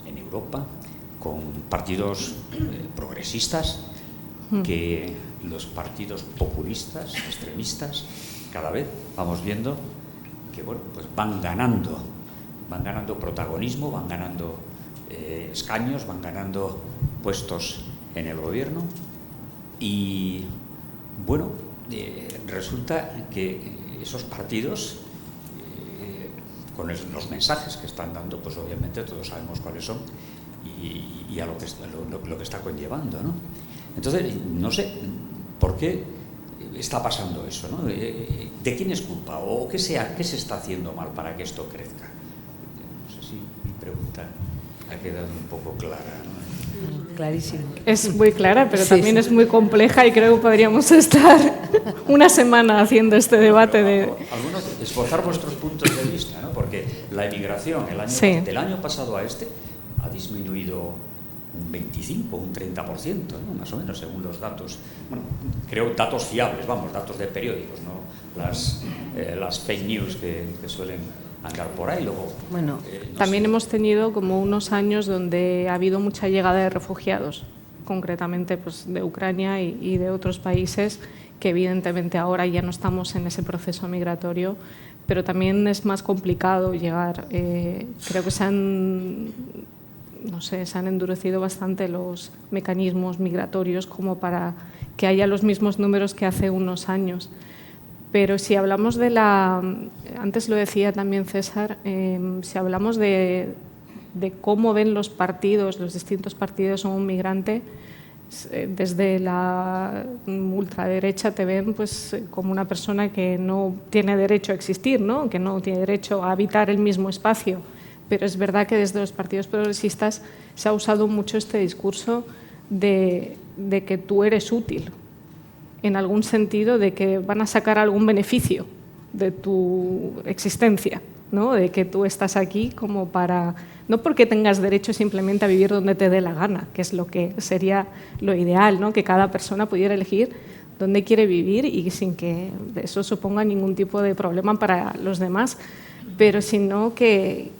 en Europa, con partidos progresistas, que los partidos populistas, extremistas, cada vez vamos viendo que bueno, pues van ganando protagonismo, van ganando escaños, van ganando puestos en el gobierno y bueno, resulta que esos partidos con los mensajes que están dando, pues obviamente todos sabemos cuáles son y a lo que está conllevando, ¿no? Entonces, no sé por qué está pasando eso, ¿no? ¿De quién es culpa? ¿O qué se está haciendo mal para que esto crezca? No sé si mi pregunta ha quedado un poco clara, ¿no? Clarísimo. Es muy clara, pero también es muy compleja y creo que podríamos estar una semana haciendo este debate de... Algunos esbozar vuestros puntos de vista, ¿no? Porque la emigración del año pasado a este ha disminuido un 25, un 30%, ¿no? Más o menos, según los datos. Bueno, creo datos fiables, vamos, datos de periódicos, no las fake news que suelen andar por ahí. Luego, bueno, también hemos tenido como unos años donde ha habido mucha llegada de refugiados, concretamente pues, de Ucrania y de otros países, que evidentemente ahora ya no estamos en ese proceso migratorio, pero también es más complicado llegar. Creo que se han endurecido bastante los mecanismos migratorios como para que haya los mismos números que hace unos años. Pero si hablamos antes lo decía también César, si hablamos de cómo ven los partidos, los distintos partidos a un migrante, desde la ultraderecha te ven pues, como una persona que no tiene derecho a existir, ¿no? Que no tiene derecho a habitar el mismo espacio. Pero es verdad que desde los partidos progresistas se ha usado mucho este discurso de que tú eres útil, en algún sentido de que van a sacar algún beneficio de tu existencia, ¿no? De que tú estás aquí como para, no porque tengas derecho simplemente a vivir donde te dé la gana, que es lo que sería lo ideal, ¿no? Que cada persona pudiera elegir dónde quiere vivir y sin que eso suponga ningún tipo de problema para los demás, pero sino que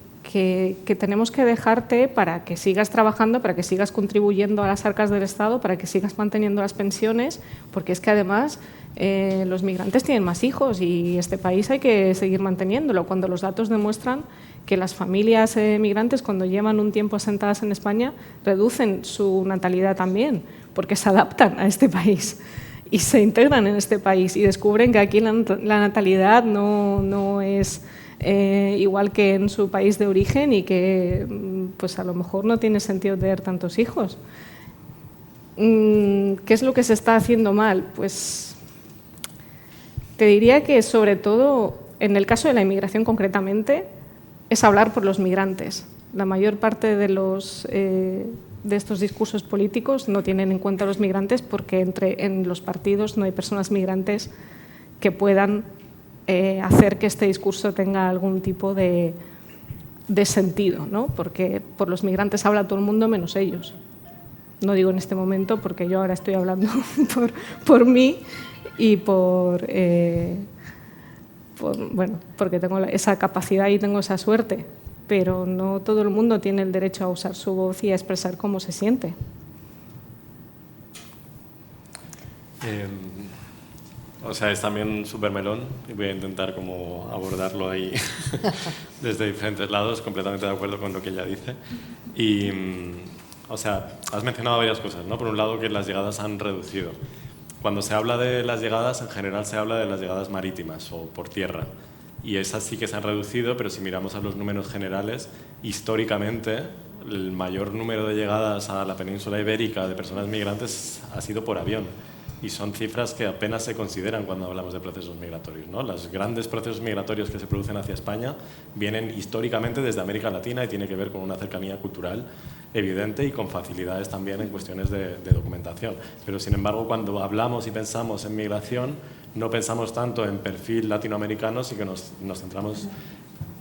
tenemos que dejarte para que sigas trabajando, para que sigas contribuyendo a las arcas del Estado, para que sigas manteniendo las pensiones, porque es que además los migrantes tienen más hijos y este país hay que seguir manteniéndolo. Cuando los datos demuestran que las familias migrantes, cuando llevan un tiempo asentadas en España, reducen su natalidad también, porque se adaptan a este país y se integran en este país y descubren que aquí la natalidad no es... igual que en su país de origen y que pues a lo mejor no tiene sentido tener tantos hijos. ¿Qué es lo que se está haciendo mal? Pues te diría que sobre todo en el caso de la inmigración concretamente es hablar por los migrantes. La mayor parte de estos discursos políticos no tienen en cuenta a los migrantes porque en los partidos no hay personas migrantes que puedan hacer que este discurso tenga algún tipo de sentido, ¿no? Porque por los migrantes habla todo el mundo menos ellos. No digo en este momento porque yo ahora estoy hablando por mí y porque tengo esa capacidad y tengo esa suerte, pero no todo el mundo tiene el derecho a usar su voz y a expresar cómo se siente. O sea, es también súper melón y voy a intentar como abordarlo ahí desde diferentes lados, completamente de acuerdo con lo que ella dice. Y, o sea, has mencionado varias cosas, ¿no? Por un lado, que las llegadas han reducido. Cuando se habla de las llegadas, en general se habla de las llegadas marítimas o por tierra. Y esas sí que se han reducido, pero si miramos a los números generales, históricamente el mayor número de llegadas a la península ibérica de personas migrantes ha sido por avión. Y son cifras que apenas se consideran cuando hablamos de procesos migratorios, ¿no? Los grandes procesos migratorios que se producen hacia España vienen históricamente desde América Latina y tiene que ver con una cercanía cultural evidente y con facilidades también en cuestiones de documentación. Pero, sin embargo, cuando hablamos y pensamos en migración, no pensamos tanto en perfil latinoamericano, sino que nos centramos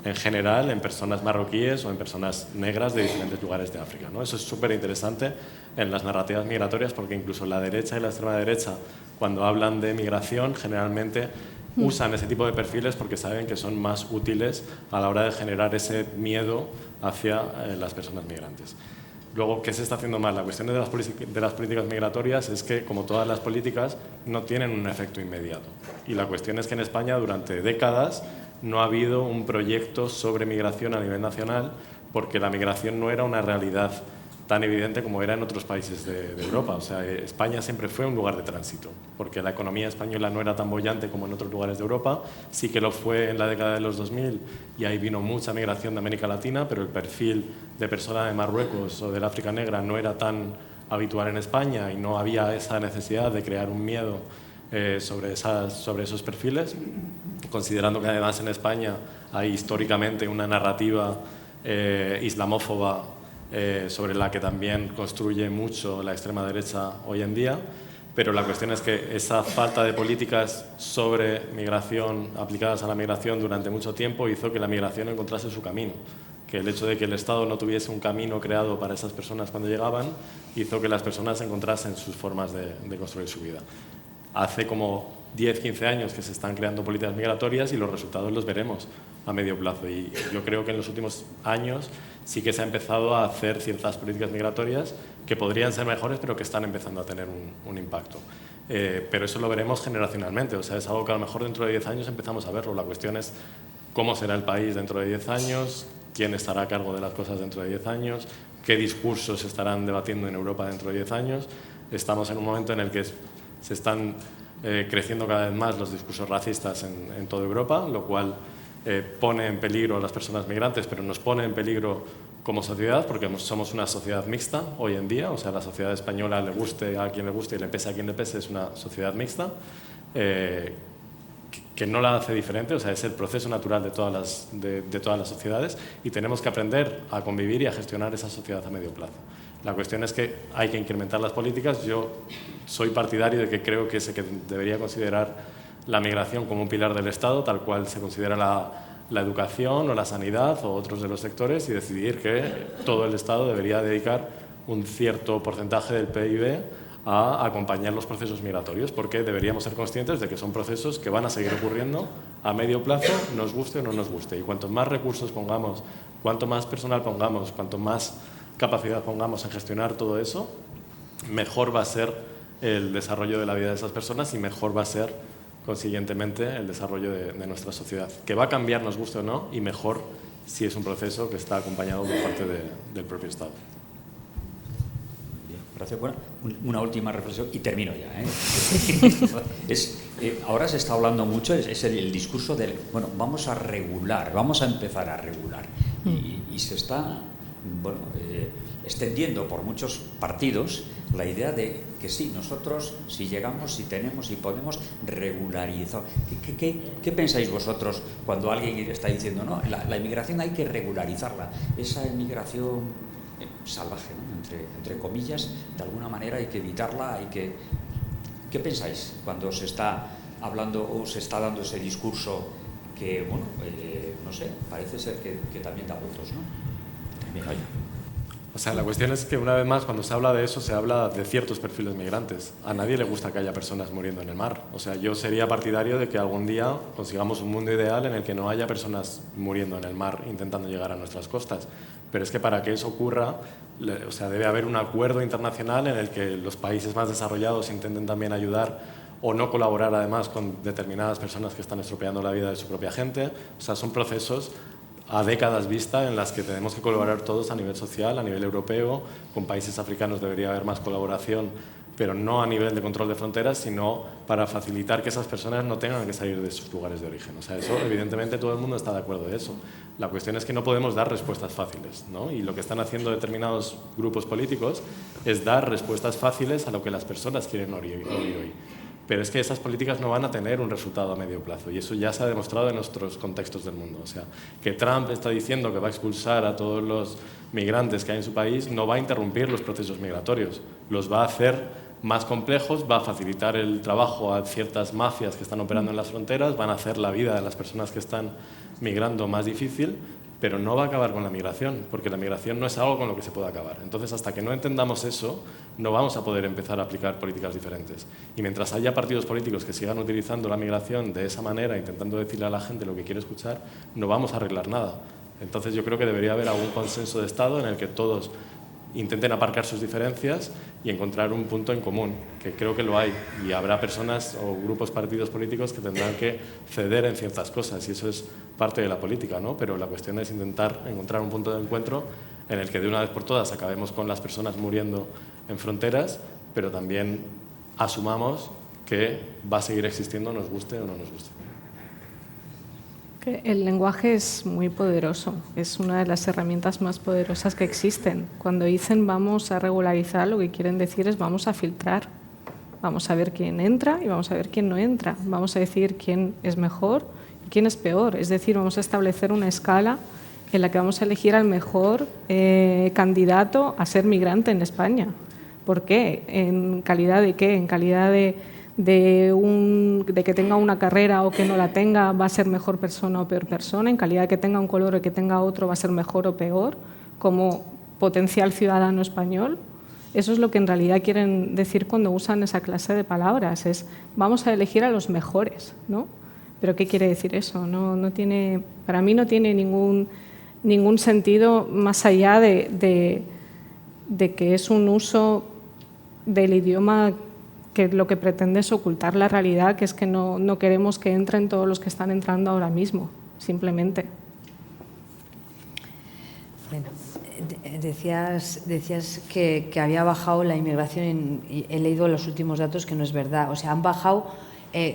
en general en personas marroquíes o en personas negras de diferentes lugares de África, ¿no? Eso es súper interesante en las narrativas migratorias porque incluso la derecha y la extrema derecha, cuando hablan de migración, generalmente usan ese tipo de perfiles porque saben que son más útiles a la hora de generar ese miedo hacia las personas migrantes. Luego, ¿qué se está haciendo mal? La cuestión de las políticas migratorias es que, como todas las políticas, no tienen un efecto inmediato. Y la cuestión es que en España, durante décadas, no ha habido un proyecto sobre migración a nivel nacional porque la migración no era una realidad tan evidente como era en otros países de Europa. O sea, España siempre fue un lugar de tránsito, porque la economía española no era tan bollante como en otros lugares de Europa. Sí que lo fue en la década de los 2000 y ahí vino mucha migración de América Latina, pero el perfil de persona de Marruecos o del África Negra no era tan habitual en España y no había esa necesidad de crear un miedo sobre esos perfiles, considerando que además en España hay históricamente una narrativa islamófoba sobre la que también construye mucho la extrema derecha hoy en día, pero la cuestión es que esa falta de políticas sobre migración, aplicadas a la migración durante mucho tiempo, hizo que la migración encontrase su camino, que el hecho de que el Estado no tuviese un camino creado para esas personas cuando llegaban, hizo que las personas encontrasen sus formas de construir su vida. Hace como 10-15 años que se están creando políticas migratorias y los resultados los veremos a medio plazo. Y yo creo que en los últimos años sí que se ha empezado a hacer ciertas políticas migratorias que podrían ser mejores, pero que están empezando a tener un impacto. Pero eso lo veremos generacionalmente, o sea, es algo que a lo mejor dentro de 10 años empezamos a verlo. La cuestión es cómo será el país dentro de 10 años, quién estará a cargo de las cosas dentro de 10 años, qué discursos se estarán debatiendo en Europa dentro de 10 años. Estamos en un momento en el que se están creciendo cada vez más los discursos racistas en toda Europa, lo cual pone en peligro a las personas migrantes, pero nos pone en peligro como sociedad, porque somos una sociedad mixta hoy en día, o sea, la sociedad española, le guste a quien le guste y le pese a quien le pese, es una sociedad mixta, que no la hace diferente, o sea, es el proceso natural de todas las sociedades, y tenemos que aprender a convivir y a gestionar esa sociedad a medio plazo. La cuestión es que hay que incrementar las políticas. Yo soy partidario de que creo que debería considerar la migración como un pilar del Estado, tal cual se considera la educación o la sanidad o otros de los sectores, y decidir que todo el Estado debería dedicar un cierto porcentaje del PIB a acompañar los procesos migratorios, porque deberíamos ser conscientes de que son procesos que van a seguir ocurriendo a medio plazo, nos guste o no nos guste. Y cuanto más recursos pongamos, cuanto más personal pongamos, cuanto más capacidad pongamos en gestionar todo eso, mejor va a ser el desarrollo de la vida de esas personas y mejor va a ser, consiguientemente, el desarrollo de nuestra sociedad. Que va a cambiar, nos guste o no, y mejor si es un proceso que está acompañado por parte del propio Estado. Bien, gracias. Bueno, una última reflexión y termino ya. Ahora se está hablando mucho, es el discurso del, bueno, vamos a regular, vamos a empezar a regular. Y se está extendiendo por muchos partidos la idea de que sí, nosotros si llegamos, si tenemos, si podemos regularizar. ¿Qué pensáis vosotros cuando alguien está diciendo no, la inmigración hay que regularizarla? Esa inmigración salvaje, ¿no? entre comillas, de alguna manera hay que evitarla, ¿Qué pensáis cuando se está hablando o se está dando ese discurso que, bueno, no sé, parece ser que también da votos, ¿no? O sea, la cuestión es que una vez más cuando se habla de eso se habla de ciertos perfiles migrantes. A nadie le gusta que haya personas muriendo en el mar. O sea, yo sería partidario de que algún día consigamos un mundo ideal en el que no haya personas muriendo en el mar intentando llegar a nuestras costas. Pero es que para que eso ocurra, o sea, debe haber un acuerdo internacional en el que los países más desarrollados intenten también ayudar o no colaborar además con determinadas personas que están estropeando la vida de su propia gente. O sea, son procesos a décadas vista en las que tenemos que colaborar todos a nivel social, a nivel europeo. Con países africanos debería haber más colaboración, pero no a nivel de control de fronteras, sino para facilitar que esas personas no tengan que salir de sus lugares de origen. O sea, eso evidentemente todo el mundo está de acuerdo de eso. La cuestión es que no podemos dar respuestas fáciles, ¿no? Y lo que están haciendo determinados grupos políticos es dar respuestas fáciles a lo que las personas quieren oír hoy. Pero es que esas políticas no van a tener un resultado a medio plazo, y eso ya se ha demostrado en nuestros contextos del mundo. O sea, que Trump está diciendo que va a expulsar a todos los migrantes que hay en su país no va a interrumpir los procesos migratorios, los va a hacer más complejos, va a facilitar el trabajo a ciertas mafias que están operando en las fronteras, van a hacer la vida de las personas que están migrando más difícil, pero no va a acabar con la migración, porque la migración no es algo con lo que se pueda acabar. Entonces, hasta que no entendamos eso, no vamos a poder empezar a aplicar políticas diferentes. Y mientras haya partidos políticos que sigan utilizando la migración de esa manera, intentando decirle a la gente lo que quiere escuchar, no vamos a arreglar nada. Entonces, yo creo que debería haber algún consenso de Estado en el que todos intenten aparcar sus diferencias y encontrar un punto en común, que creo que lo hay, y habrá personas o grupos, partidos políticos que tendrán que ceder en ciertas cosas, y eso es parte de la política, ¿no? Pero la cuestión es intentar encontrar un punto de encuentro en el que de una vez por todas acabemos con las personas muriendo en fronteras, pero también asumamos que va a seguir existiendo, nos guste o no nos guste. El lenguaje es muy poderoso, es una de las herramientas más poderosas que existen. Cuando dicen vamos a regularizar, lo que quieren decir es vamos a filtrar, vamos a ver quién entra y vamos a ver quién no entra, vamos a decir quién es mejor y quién es peor, es decir, vamos a establecer una escala en la que vamos a elegir al mejor candidato a ser migrante en España. ¿Por qué? ¿En calidad de qué? ¿En calidad de que tenga una carrera o que no la tenga va a ser mejor persona o peor persona? ¿En calidad de que tenga un color o que tenga otro va a ser mejor o peor? Como potencial ciudadano español. Eso es lo que en realidad quieren decir cuando usan esa clase de palabras, es vamos a elegir a los mejores, ¿no? ¿Pero qué quiere decir eso? No tiene, para mí no tiene ningún sentido más allá de que es un uso del idioma que lo que pretende es ocultar la realidad, que es que no queremos que entren todos los que están entrando ahora mismo, simplemente. Bueno, decías que había bajado la inmigración y he leído los últimos datos que no es verdad. O sea, han bajado,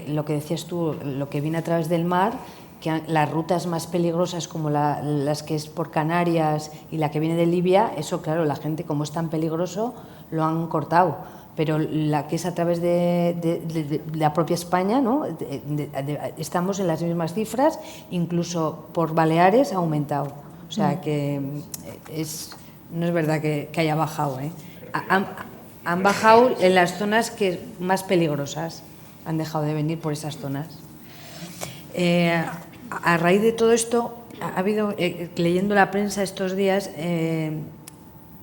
lo que decías tú, lo que viene a través del mar, que las rutas más peligrosas como las que es por Canarias y la que viene de Libia, eso claro, la gente como es tan peligroso lo han cortado, pero la que es a través de la propia España, ¿no? Estamos en las mismas cifras, incluso por Baleares ha aumentado, o sea que no es verdad que haya bajado, ¿eh? Han bajado en las zonas más peligrosas, han dejado de venir por esas zonas. A raíz de todo esto, ha habido, leyendo la prensa estos días,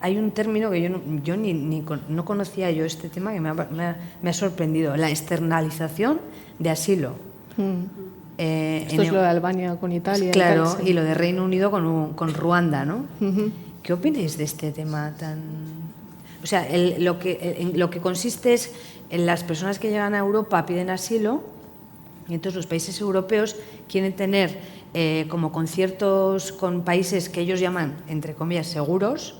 hay un término que yo no conocía yo este tema, que me ha sorprendido, la externalización de asilo. Esto es lo de Albania con Italia. Claro, y tal, sí. Y lo de Reino Unido con Ruanda, ¿no? ¿Qué opináis de este tema tan...? O sea, lo que consiste es en las personas que llegan a Europa piden asilo y entonces los países europeos quieren tener como conciertos con países que ellos llaman, entre comillas, seguros,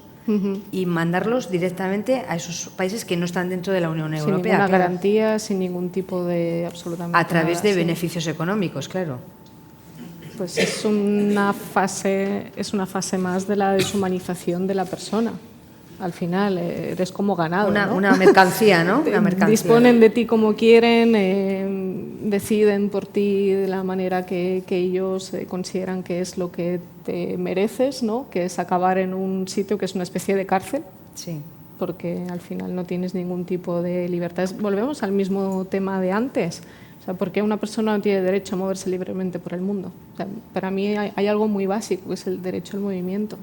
y mandarlos directamente a esos países que no están dentro de la Unión Europea. Sin ninguna garantía, sin ningún tipo de absolutamente a través nada, de beneficios económicos, claro. Pues es una fase más de la deshumanización de la persona. Al final eres como ganado, ¿no? Una mercancía, ¿no? Una mercancía. Disponen de ti como quieren, deciden por ti de la manera que ellos consideran que es lo que te mereces, ¿no? Que es acabar en un sitio que es una especie de cárcel. Sí. Porque al final no tienes ningún tipo de libertad. Volvemos al mismo tema de antes. O sea, ¿por qué una persona no tiene derecho a moverse libremente por el mundo? O sea, para mí hay algo muy básico, que es el derecho al movimiento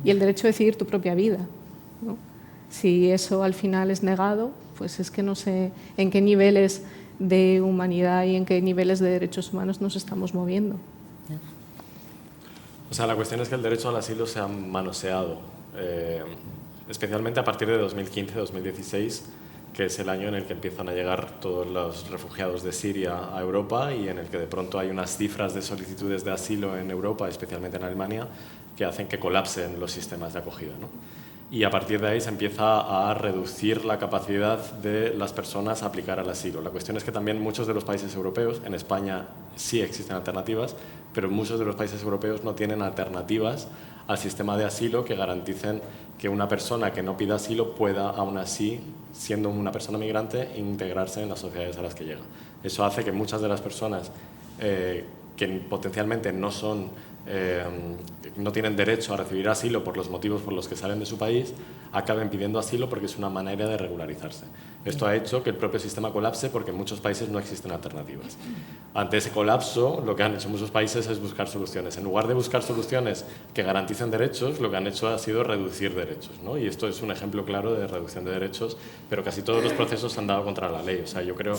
y el derecho a decidir tu propia vida, ¿no? Si eso al final es negado, pues es que no sé en qué niveles de humanidad y en qué niveles de derechos humanos nos estamos moviendo. O sea, la cuestión es que el derecho al asilo se ha manoseado, especialmente a partir de 2015-2016, que es el año en el que empiezan a llegar todos los refugiados de Siria a Europa y en el que de pronto hay unas cifras de solicitudes de asilo en Europa, especialmente en Alemania, que hacen que colapsen los sistemas de acogida, ¿no? Y a partir de ahí se empieza a reducir la capacidad de las personas a aplicar al asilo. La cuestión es que también muchos de los países europeos, en España sí existen alternativas, pero muchos de los países europeos no tienen alternativas al sistema de asilo que garanticen que una persona que no pida asilo pueda, aún así, siendo una persona migrante, integrarse en las sociedades a las que llega. Eso hace que muchas de las personas que potencialmente no tienen derecho a recibir asilo por los motivos por los que salen de su país, acaben pidiendo asilo porque es una manera de regularizarse. Esto ha hecho que el propio sistema colapse porque en muchos países no existen alternativas. Ante ese colapso, lo que han hecho muchos países es buscar soluciones. En lugar de buscar soluciones que garanticen derechos, lo que han hecho ha sido reducir derechos, ¿no? Y esto es un ejemplo claro de reducción de derechos, pero casi todos los procesos se han dado contra la ley. O sea, yo creo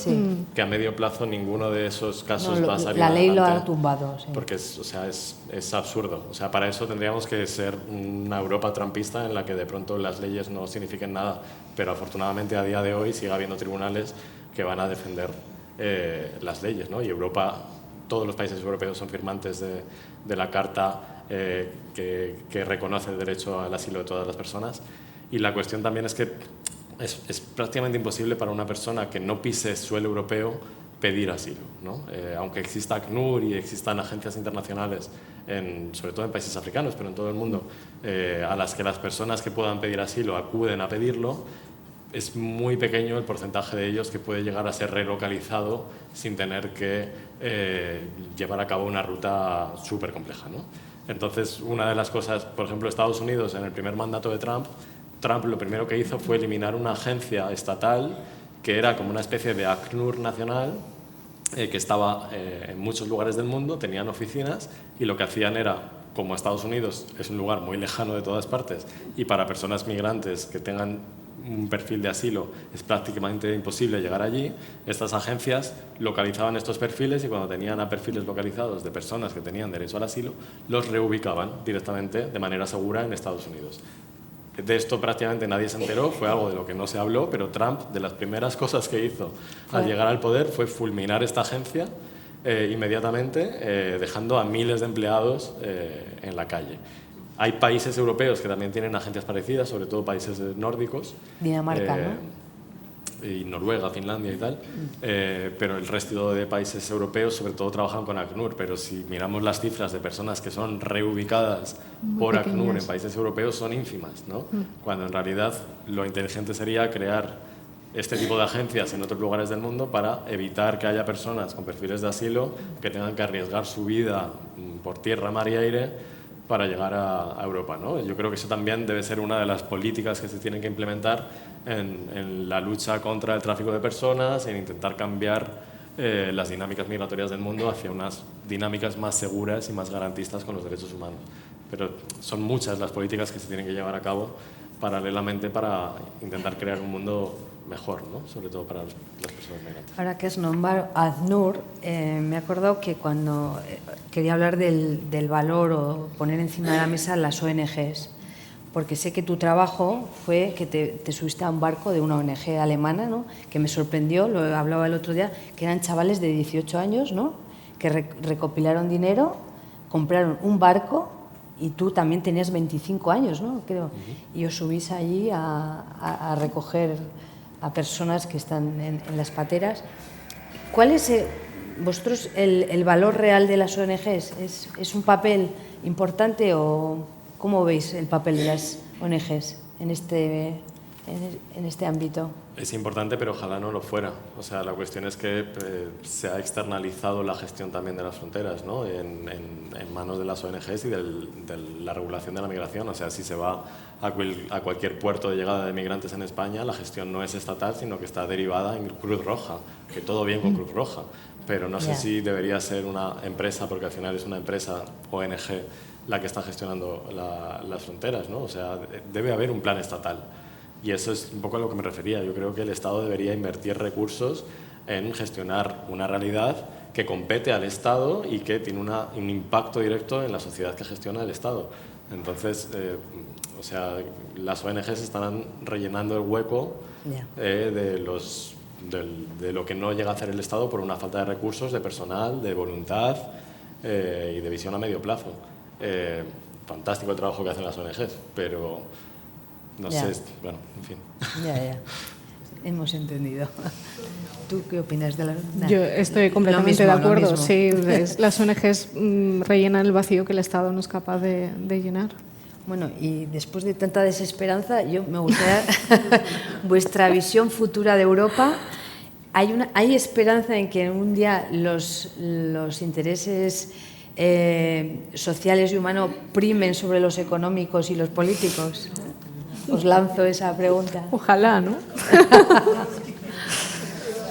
que a medio plazo ninguno de esos casos va a salir la ley adelante, lo ha tumbado. Sí. Porque es absurdo. O sea, para eso tendríamos que ser una Europa trumpista en la que de pronto las leyes no signifiquen nada, pero afortunadamente a día de hoy sigue habiendo tribunales que van a defender las leyes, ¿no? Y Europa, todos los países europeos son firmantes de la Carta que reconoce el derecho al asilo de todas las personas. Y la cuestión también es que es prácticamente imposible para una persona que no pise suelo europeo pedir asilo, ¿no? Aunque exista ACNUR y existan agencias internacionales, sobre todo en países africanos, pero en todo el mundo, a las que las personas que puedan pedir asilo acuden a pedirlo, es muy pequeño el porcentaje de ellos que puede llegar a ser relocalizado sin tener que llevar a cabo una ruta súper compleja, ¿no? Entonces, una de las cosas, por ejemplo, Estados Unidos, en el primer mandato de Trump lo primero que hizo fue eliminar una agencia estatal que era como una especie de ACNUR nacional, que estaba en muchos lugares del mundo, tenían oficinas y lo que hacían era, como Estados Unidos es un lugar muy lejano de todas partes y para personas migrantes que tengan un perfil de asilo es prácticamente imposible llegar allí, estas agencias localizaban estos perfiles y cuando tenían a perfiles localizados de personas que tenían derecho al asilo, los reubicaban directamente de manera segura en Estados Unidos. De esto prácticamente nadie se enteró, fue algo de lo que no se habló, pero Trump, de las primeras cosas que hizo al llegar al poder fue fulminar esta agencia inmediatamente, dejando a miles de empleados en la calle. Hay países europeos que también tienen agencias parecidas, sobre todo países nórdicos. Dinamarca, ¿no? Y Noruega, Finlandia y tal, pero el resto de países europeos sobre todo trabajan con ACNUR, pero si miramos las cifras de personas que son reubicadas por ACNUR en países europeos son ínfimas, ¿no? Cuando en realidad lo inteligente sería crear este tipo de agencias en otros lugares del mundo para evitar que haya personas con perfiles de asilo que tengan que arriesgar su vida por tierra, mar y aire para llegar a Europa, ¿no? Yo creo que eso también debe ser una de las políticas que se tienen que implementar en la lucha contra el tráfico de personas, en intentar cambiar las dinámicas migratorias del mundo hacia unas dinámicas más seguras y más garantistas con los derechos humanos. Pero son muchas las políticas que se tienen que llevar a cabo paralelamente para intentar crear un mundo mejor, ¿no? Sobre todo para las personas migrantes. Ahora que has nombrado ACNUR, me he acordado que cuando quería hablar del valor o poner encima de la mesa las ONGs, porque sé que tu trabajo fue que te subiste a un barco de una ONG alemana, ¿no? Que me sorprendió, lo hablaba el otro día, que eran chavales de 18 años, ¿no? Que recopilaron dinero, compraron un barco y tú también tenías 25 años, ¿no? Creo. Y os subís allí a recoger a personas que están en las pateras. ¿Cuál es vosotros el valor real de las ONGs? ¿Es un papel importante o cómo veis el papel de las ONGs en este ámbito? Es importante, pero ojalá no lo fuera. O sea, la cuestión es que se ha externalizado la gestión también de las fronteras, ¿no? en manos de las ONGs y de la regulación de la migración. O sea, si se va a cualquier puerto de llegada de migrantes en España, la gestión no es estatal, sino que está derivada en Cruz Roja, que todo bien con Cruz Roja. Pero no sé si debería ser una empresa, porque al final es una empresa ONG la que está gestionando las fronteras, ¿no? O sea, debe haber un plan estatal. Y eso es un poco a lo que me refería. Yo creo que el Estado debería invertir recursos en gestionar una realidad que compete al Estado y que tiene un impacto directo en la sociedad que gestiona el Estado. Entonces, o sea, las ONGs están rellenando el hueco de lo que no llega a hacer el Estado por una falta de recursos, de personal, de voluntad y de visión a medio plazo. Fantástico el trabajo que hacen las ONGs, pero no sé, bueno, en fin. Ya. Hemos entendido. ¿Tú qué opinas de la...? Yo estoy completamente de acuerdo. Sí, las ONGs rellenan el vacío que el Estado no es capaz de llenar. Bueno, y después de tanta desesperanza, yo me gustaría vuestra visión futura de Europa. ¿Hay esperanza en que un día los intereses sociales y humanos primen sobre los económicos y los políticos? Os lanzo esa pregunta. Ojalá, ¿no?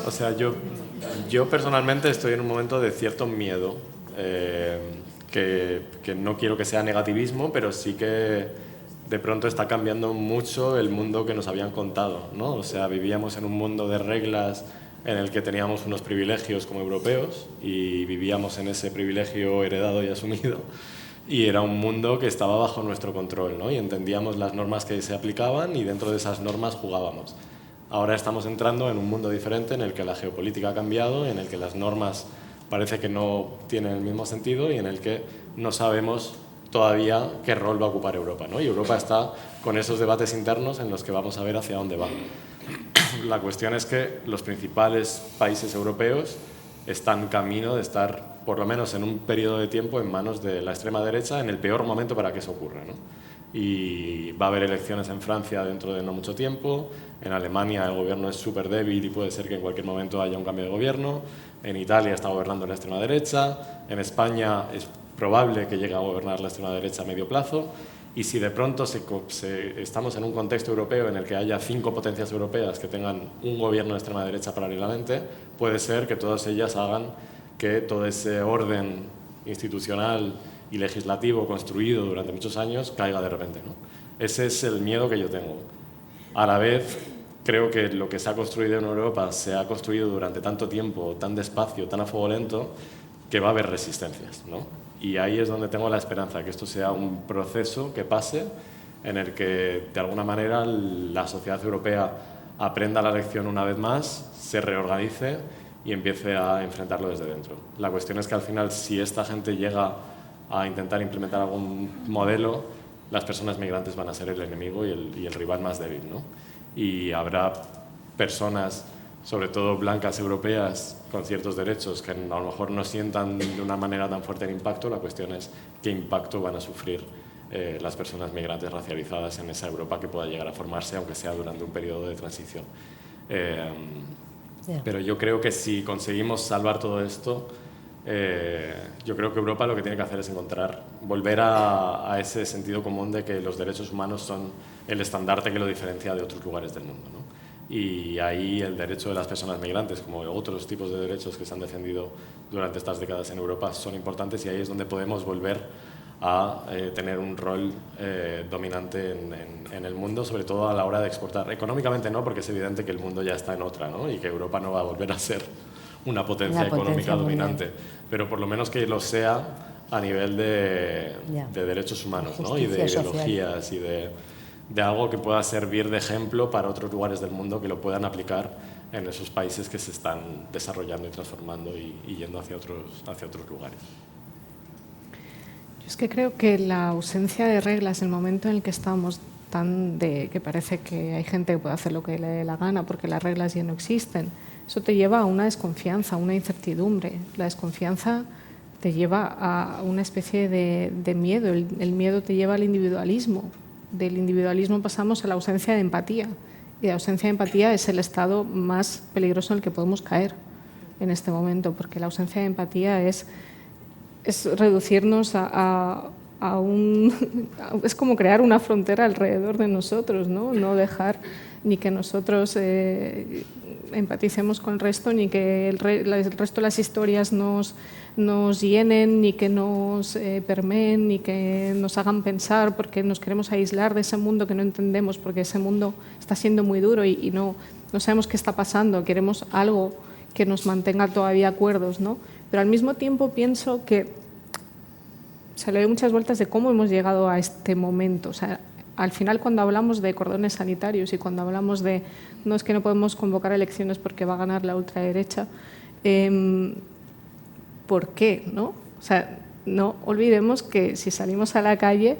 O sea, yo personalmente estoy en un momento de cierto miedo, que no quiero que sea negativismo, pero sí que de pronto está cambiando mucho el mundo que nos habían contado, ¿no? O sea, vivíamos en un mundo de reglas en el que teníamos unos privilegios como europeos y vivíamos en ese privilegio heredado y asumido. Y era un mundo que estaba bajo nuestro control, ¿no? Y entendíamos las normas que se aplicaban y dentro de esas normas jugábamos. Ahora estamos entrando en un mundo diferente en el que la geopolítica ha cambiado, en el que las normas parece que no tienen el mismo sentido y en el que no sabemos todavía qué rol va a ocupar Europa, ¿no? Y Europa está con esos debates internos en los que vamos a ver hacia dónde va. La cuestión es que los principales países europeos están camino de estar, por lo menos en un periodo de tiempo, en manos de la extrema derecha en el peor momento para que eso ocurra, ¿no? y va a haber elecciones en Francia dentro de no mucho tiempo. En Alemania el gobierno es súper débil y puede ser que en cualquier momento haya un cambio de gobierno. En Italia está gobernando la extrema derecha. En España es probable que llegue a gobernar la extrema derecha a medio plazo. Y si de pronto estamos en un contexto europeo en el que haya 5 potencias europeas que tengan un gobierno de extrema derecha paralelamente, puede ser que todas ellas hagan que todo ese orden institucional y legislativo construido durante muchos años caiga de repente, ¿no? Ese es el miedo que yo tengo. A la vez, creo que lo que se ha construido en Europa se ha construido durante tanto tiempo, tan despacio, tan a fuego lento, que va a haber resistencias, ¿no? Y ahí es donde tengo la esperanza, que esto sea un proceso que pase, en el que de alguna manera la sociedad europea aprenda la lección una vez más, se reorganice y empiece a enfrentarlo desde dentro. La cuestión es que al final, si esta gente llega a intentar implementar algún modelo, las personas migrantes van a ser el enemigo y el rival más débil, ¿no? Y habrá personas, sobre todo blancas europeas, con ciertos derechos que a lo mejor no sientan de una manera tan fuerte el impacto. La cuestión es qué impacto van a sufrir las personas migrantes racializadas en esa Europa que pueda llegar a formarse, aunque sea durante un periodo de transición. Pero yo creo que si conseguimos salvar todo esto, yo creo que Europa lo que tiene que hacer es volver a ese sentido común de que los derechos humanos son el estandarte que lo diferencia de otros lugares del mundo, ¿no? Y ahí el derecho de las personas migrantes, como otros tipos de derechos que se han defendido durante estas décadas en Europa, son importantes, y ahí es donde podemos volver a tener un rol dominante en el mundo, sobre todo a la hora de exportar. Económicamente no, porque es evidente que el mundo ya está en otra, ¿no? Y que Europa no va a volver a ser una potencia económica dominante, pero por lo menos que lo sea a nivel de derechos humanos, ¿no? Y de ideologías y de algo que pueda servir de ejemplo para otros lugares del mundo que lo puedan aplicar en esos países que se están desarrollando y transformando y yendo hacia otros lugares. Yo es que creo que la ausencia de reglas, el momento en el que estamos, que parece que hay gente que puede hacer lo que le dé la gana porque las reglas ya no existen, eso te lleva a una desconfianza, a una incertidumbre. La desconfianza te lleva a una especie de miedo, el miedo te lleva al individualismo. Del individualismo pasamos a la ausencia de empatía, y la ausencia de empatía es el estado más peligroso en el que podemos caer en este momento, porque la ausencia de empatía es reducirnos es como crear una frontera alrededor de nosotros, ¿no? No dejar ni que nosotros empaticemos con el resto, ni que el resto de las historias nos llenen, ni que nos permeen, ni que nos hagan pensar, porque nos queremos aislar de ese mundo que no entendemos, porque ese mundo está siendo muy duro y no sabemos qué está pasando. Queremos algo que nos mantenga todavía cuerdos, ¿no? Pero al mismo tiempo pienso que se le doy muchas vueltas de cómo hemos llegado a este momento. O sea, al final, cuando hablamos de cordones sanitarios y cuando hablamos de no es que no podemos convocar elecciones porque va a ganar la ultraderecha, ¿por qué? ¿No? O sea, no olvidemos que si salimos a la calle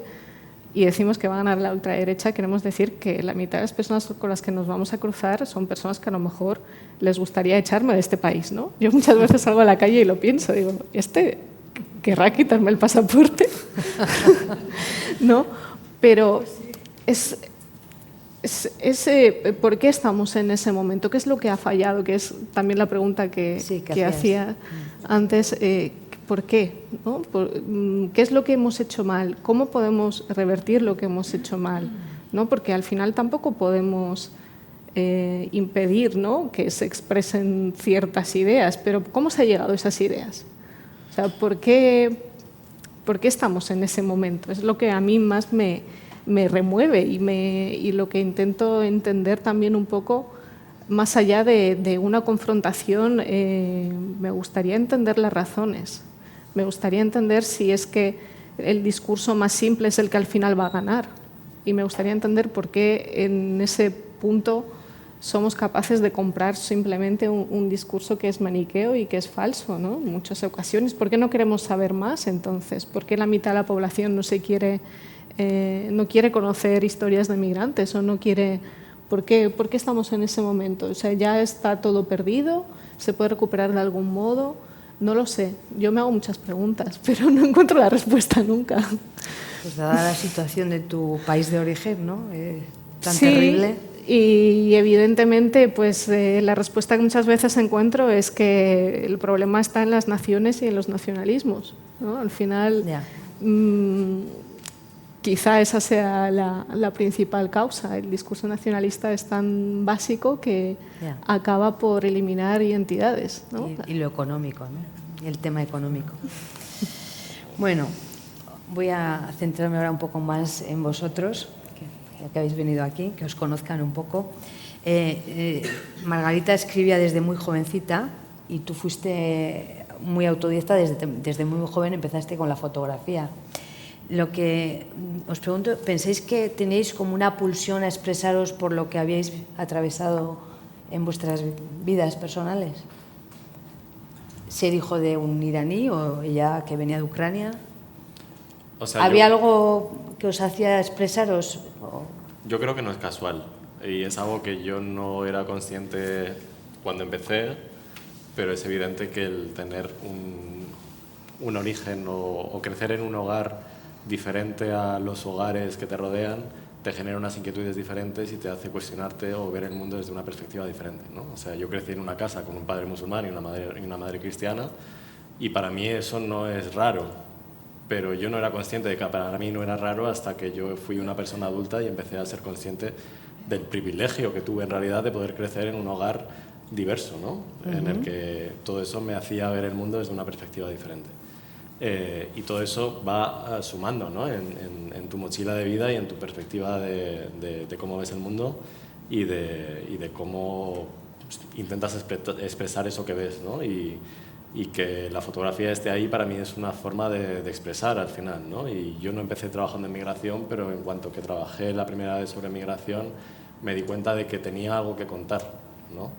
y decimos que va a ganar la ultraderecha, queremos decir que la mitad de las personas con las que nos vamos a cruzar son personas que a lo mejor les gustaría echarme de este país, ¿no? Yo muchas veces salgo a la calle y lo pienso, digo, ¿querrá quitarme el pasaporte? ¿No? Pero ¿por qué estamos en ese momento? ¿Qué es lo que ha fallado? Que es también la pregunta que hacía antes. ¿Por qué? ¿No? ¿Qué es lo que hemos hecho mal? ¿Cómo podemos revertir lo que hemos hecho mal? ¿No? Porque al final tampoco podemos impedir, ¿no?, que se expresen ciertas ideas, pero ¿cómo se ha llegado a esas ideas? O sea, ¿por qué estamos en ese momento? Es lo que a mí más me remueve y lo que intento entender también un poco, más allá de una confrontación. Me gustaría entender las razones, me gustaría entender si es que el discurso más simple es el que al final va a ganar, y me gustaría entender por qué en ese punto somos capaces de comprar simplemente un discurso que es maniqueo y que es falso, ¿no? En muchas ocasiones. ¿Por qué no queremos saber más entonces? ¿Por qué la mitad de la población no quiere conocer historias de migrantes o no quiere? ¿Por qué estamos en ese momento? O sea, ya está todo perdido, se puede recuperar de algún modo. No lo sé, yo me hago muchas preguntas, pero no encuentro la respuesta nunca. Pues dada la situación de tu país de origen, ¿no? Tan sí, terrible. Y evidentemente pues, la respuesta que muchas veces encuentro es que el problema está en las naciones y en los nacionalismos, ¿no? Al final, quizá esa sea la principal causa. El discurso nacionalista es tan básico que acaba por eliminar identidades, ¿no? Y lo económico, ¿no? Y el tema económico. Bueno, voy a centrarme ahora un poco más en vosotros, ya que habéis venido aquí, que os conozcan un poco. Margarita escribía desde muy jovencita y tú fuiste muy autodidacta desde muy joven, empezaste con la fotografía. Lo que os pregunto, ¿pensáis que tenéis como una pulsión a expresaros por lo que habéis atravesado en vuestras vidas personales? ¿Ser hijo de un iraní o ella que venía de Ucrania? O sea, ¿Había algo que os hacía expresaros? Yo creo que no es casual y es algo que yo no era consciente cuando empecé, pero es evidente que el tener un origen o crecer en un hogar diferente a los hogares que te rodean te genera unas inquietudes diferentes y te hace cuestionarte o ver el mundo desde una perspectiva diferente, ¿no? O sea, yo crecí en una casa con un padre musulmán y una madre cristiana y para mí eso no es raro, pero yo no era consciente de que para mí no era raro hasta que yo fui una persona adulta y empecé a ser consciente del privilegio que tuve en realidad de poder crecer en un hogar diverso, ¿no? En el que todo eso me hacía ver el mundo desde una perspectiva diferente. Y todo eso va sumando, ¿no? en tu mochila de vida y en tu perspectiva de cómo ves el mundo y de cómo intentas expresar eso que ves, ¿no? Y que la fotografía esté ahí para mí es una forma de expresar al final, ¿no? Y yo no empecé trabajando en migración, pero en cuanto que trabajé la primera vez sobre migración me di cuenta de que tenía algo que contar, ¿no?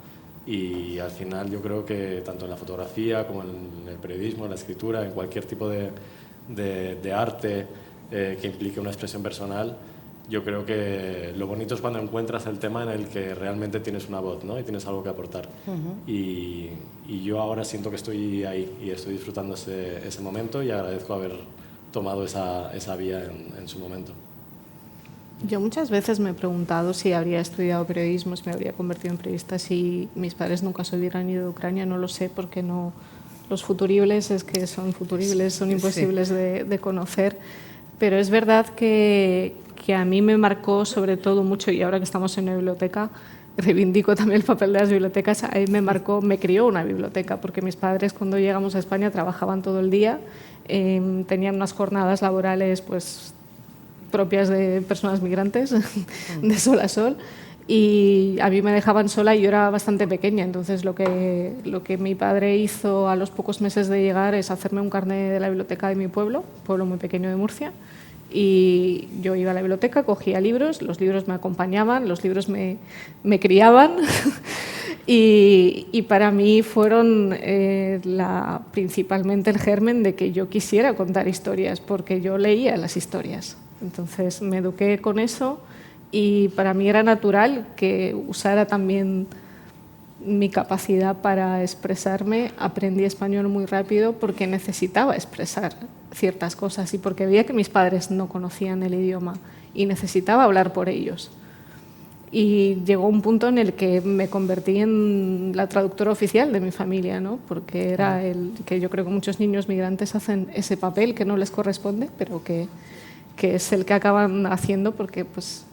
Y al final yo creo que tanto en la fotografía como en el periodismo, en la escritura, en cualquier tipo de arte que implique una expresión personal, yo creo que lo bonito es cuando encuentras el tema en el que realmente tienes una voz, ¿no? Y tienes algo que aportar. Y yo ahora siento que estoy ahí y estoy disfrutando ese momento y agradezco haber tomado esa vía en su momento. Yo muchas veces me he preguntado si habría estudiado periodismo, si me habría convertido en periodista, si mis padres nunca se hubieran ido de Ucrania. No lo sé, porque no, los futuribles es que son futuribles, son imposibles de conocer. Pero es verdad que a mí me marcó sobre todo mucho, y ahora que estamos en una biblioteca, reivindico también el papel de las bibliotecas, ahí me crió una biblioteca, porque mis padres cuando llegamos a España trabajaban todo el día, tenían unas jornadas laborales pues propias de personas migrantes, de sol a sol, y a mí me dejaban sola y yo era bastante pequeña. Entonces lo que mi padre hizo a los pocos meses de llegar es hacerme un carnet de la biblioteca de mi pueblo muy pequeño de Murcia, y yo iba a la biblioteca, cogía libros, los libros me acompañaban, los libros me criaban y para mí fueron principalmente el germen de que yo quisiera contar historias, porque yo leía las historias. Entonces me eduqué con eso y para mí era natural que usara también mi capacidad para expresarme. Aprendí español muy rápido porque necesitaba expresar ciertas cosas y porque veía que mis padres no conocían el idioma y necesitaba hablar por ellos. Y llegó un punto en el que me convertí en la traductora oficial de mi familia, ¿no? Porque era el que yo creo que muchos niños migrantes hacen ese papel que no les corresponde, pero que es el que acaban haciendo porque pues,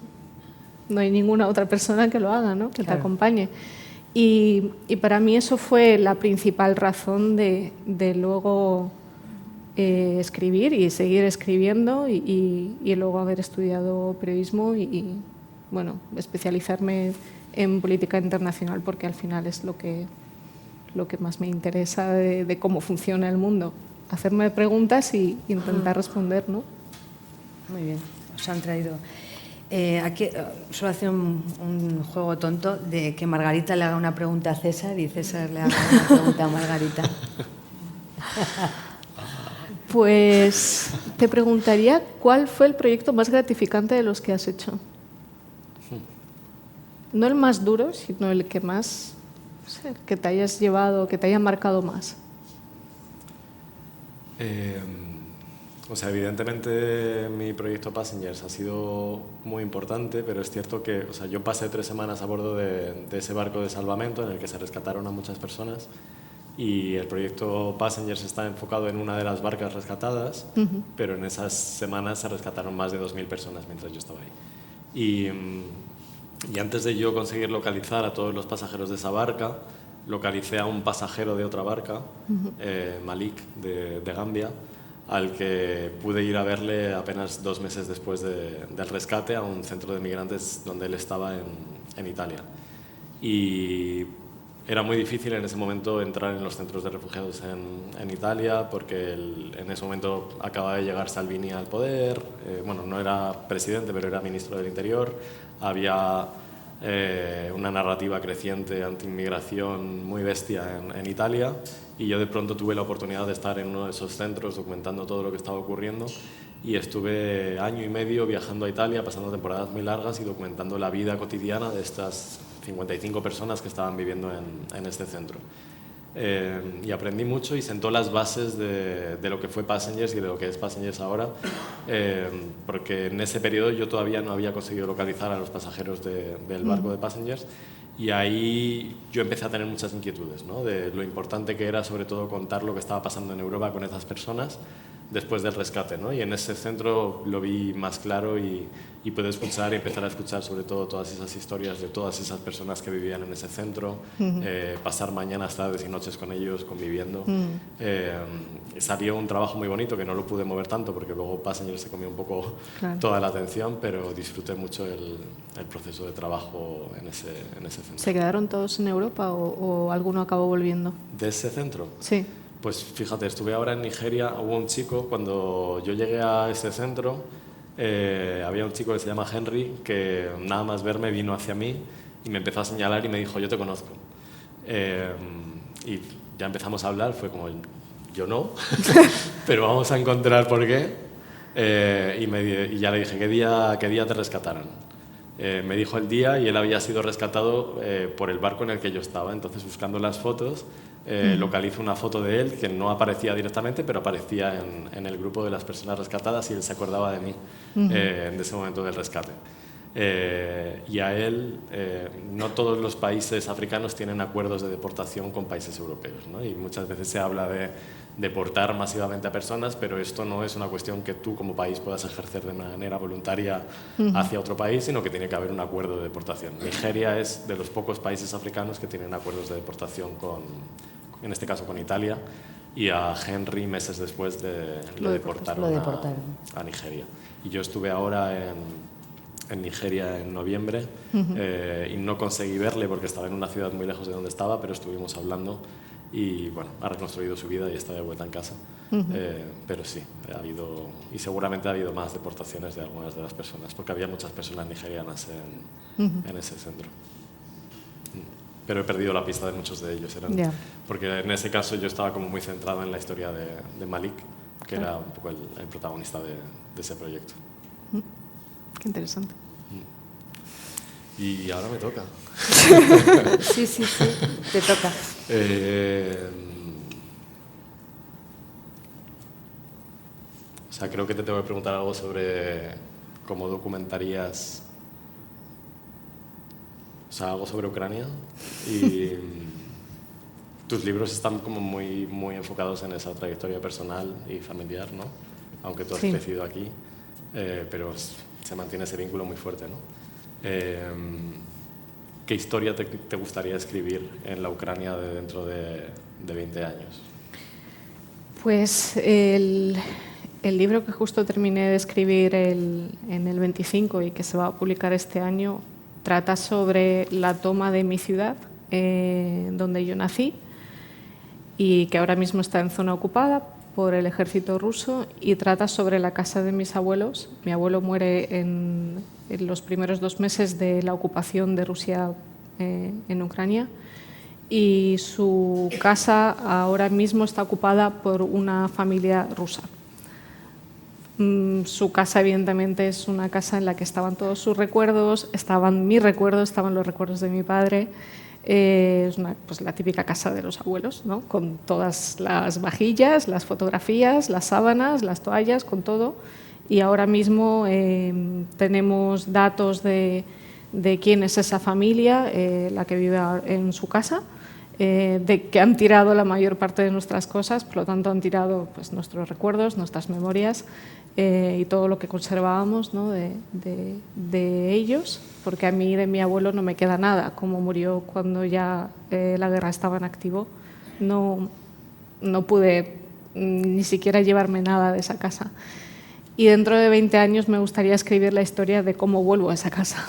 no hay ninguna otra persona que lo haga, ¿no? Que te acompañe. Y para mí eso fue la principal razón de luego escribir y seguir escribiendo y luego haber estudiado periodismo y bueno, especializarme en política internacional, porque al final es lo que más me interesa de cómo funciona el mundo. Hacerme preguntas y intentar responder, ¿no? Muy bien, os han traído. Aquí suelo hacer un juego tonto de que Margarita le haga una pregunta a César y César le haga una pregunta a Margarita. Pues te preguntaría cuál fue el proyecto más gratificante de los que has hecho. No el más duro, sino el que más, no sé, que te hayas llevado, que te haya marcado más. O sea, evidentemente mi proyecto Passengers ha sido muy importante, pero es cierto que, o sea, yo pasé 3 semanas a bordo de ese barco de salvamento en el que se rescataron a muchas personas, y el proyecto Passengers está enfocado en una de las barcas rescatadas, pero en esas semanas se rescataron más de 2.000 personas mientras yo estaba ahí. Y antes de yo conseguir localizar a todos los pasajeros de esa barca, localicé a un pasajero de otra barca, Malik, de Gambia, al que pude ir a verle apenas 2 meses después del rescate a un centro de migrantes donde él estaba en Italia. Y era muy difícil en ese momento entrar en los centros de refugiados en Italia, porque en ese momento acababa de llegar Salvini al poder, bueno, no era presidente, pero era ministro del Interior, había una narrativa creciente anti-inmigración muy bestia en Italia, y yo de pronto tuve la oportunidad de estar en uno de esos centros documentando todo lo que estaba ocurriendo, y estuve 1 año y medio viajando a Italia, pasando temporadas muy largas y documentando la vida cotidiana de estas 55 personas que estaban viviendo en este centro. Y aprendí mucho y sentó las bases de lo que fue Passengers y de lo que es Passengers ahora, porque en ese periodo yo todavía no había conseguido localizar a los pasajeros del barco de Passengers, y ahí yo empecé a tener muchas inquietudes, ¿no? De lo importante que era sobre todo contar lo que estaba pasando en Europa con esas personas después del rescate, ¿no? Y en ese centro lo vi más claro y pude escuchar y empezar a escuchar sobre todo todas esas historias de todas esas personas que vivían en ese centro, pasar mañanas, tardes y noches con ellos, conviviendo. Salió un trabajo muy bonito que no lo pude mover tanto porque luego Passengers se comió un poco toda la atención, pero disfruté mucho el proceso de trabajo en ese centro. ¿Se quedaron todos en Europa o alguno acabó volviendo? ¿De ese centro? Sí. Pues fíjate, estuve ahora en Nigeria, hubo un chico, cuando yo llegué a ese centro, había un chico que se llama Henry, que nada más verme vino hacia mí y me empezó a señalar y me dijo, yo te conozco. Y ya empezamos a hablar, fue como, yo no, pero vamos a encontrar por qué. Y ya le dije, ¿qué día te rescataron? Me dijo el día y él había sido rescatado por el barco en el que yo estaba. Entonces, buscando las fotos, localizo una foto de él que no aparecía directamente, pero aparecía en el grupo de las personas rescatadas, y él se acordaba de mí en ese momento del rescate. Y a él, no todos los países africanos tienen acuerdos de deportación con países europeos, ¿no? Y muchas veces se habla de deportar masivamente a personas, pero esto no es una cuestión que tú como país puedas ejercer de manera voluntaria hacia otro país, sino que tiene que haber un acuerdo de deportación. Nigeria es de los pocos países africanos que tienen acuerdos de deportación en este caso con Italia, y a Henry meses después lo deportaron a Nigeria. Y yo estuve ahora en Nigeria en noviembre y no conseguí verle porque estaba en una ciudad muy lejos de donde estaba, pero estuvimos hablando y bueno, ha reconstruido su vida y está de vuelta en casa. Pero sí, ha habido, y seguramente ha habido más deportaciones de algunas de las personas, porque había muchas personas nigerianas en ese centro. Pero he perdido la pista de muchos de ellos, porque en ese caso yo estaba como muy centrado en la historia de Malik, que era un poco el protagonista de ese proyecto. Qué interesante. Y ahora me toca. Sí, te toca. O sea, creo que te tengo que preguntar algo sobre cómo documentarías, o sea, algo sobre Ucrania. Y tus libros están como muy, muy enfocados en esa trayectoria personal y familiar, ¿no? Aunque tú has crecido aquí, pero se mantiene ese vínculo muy fuerte, ¿no? ¿Qué historia te gustaría escribir en la Ucrania de dentro de 20 años? Pues el libro que justo terminé de escribir en el 25 y que se va a publicar este año trata sobre la toma de mi ciudad, donde yo nací, y que ahora mismo está en zona ocupada por el ejército ruso, y trata sobre la casa de mis abuelos. Mi abuelo muere en los primeros 2 meses de la ocupación de Rusia en Ucrania, y su casa ahora mismo está ocupada por una familia rusa. Su casa evidentemente es una casa en la que estaban todos sus recuerdos, estaban mis recuerdos, estaban los recuerdos de mi padre, Es pues la típica casa de los abuelos, ¿no? Con todas las vajillas, las fotografías, las sábanas, las toallas, con todo. Y ahora mismo tenemos datos de quién es esa familia, la que vive en su casa, de que han tirado la mayor parte de nuestras cosas, por lo tanto han tirado pues, nuestros recuerdos, nuestras memorias y todo lo que conservábamos, ¿no? de ellos, porque a mí de mi abuelo no me queda nada. Como murió cuando ya la guerra estaba en activo, no pude ni siquiera llevarme nada de esa casa. Y dentro de 20 años me gustaría escribir la historia de cómo vuelvo a esa casa.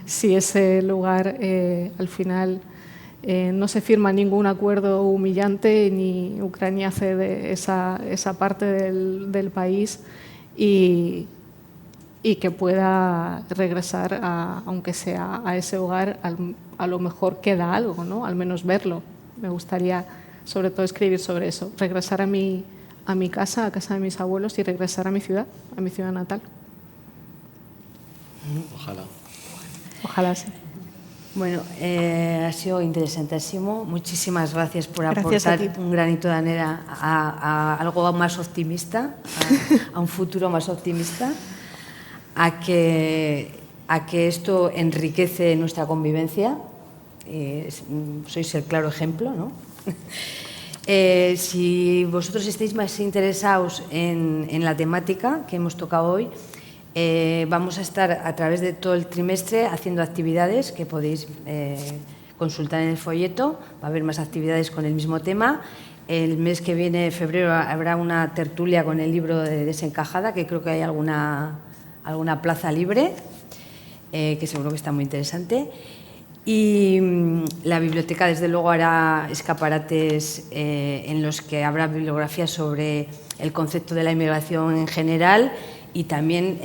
Si ese lugar al final no se firma ningún acuerdo humillante ni Ucrania cede esa parte del país y que pueda regresar, aunque sea a ese hogar, a lo mejor queda algo, ¿no? Al menos verlo. Me gustaría sobre todo escribir sobre eso, regresar a mi casa, a casa de mis abuelos y regresar a mi ciudad natal. Ojalá. Ojalá sí. Bueno, ha sido interesantísimo. Muchísimas gracias por aportar un granito de arena a algo más optimista, a un futuro más optimista, a que esto enriquece nuestra convivencia. Sois el claro ejemplo, ¿no? Si vosotros estáis más interesados en la temática que hemos tocado hoy, vamos a estar a través de todo el trimestre haciendo actividades que podéis consultar en el folleto. Va a haber más actividades con el mismo tema. El mes que viene, en febrero, habrá una tertulia con el libro de Desencajada, que creo que hay alguna plaza libre, que seguro que está muy interesante. Y la biblioteca, desde luego, hará escaparates en los que habrá bibliografías sobre el concepto de la inmigración en general y también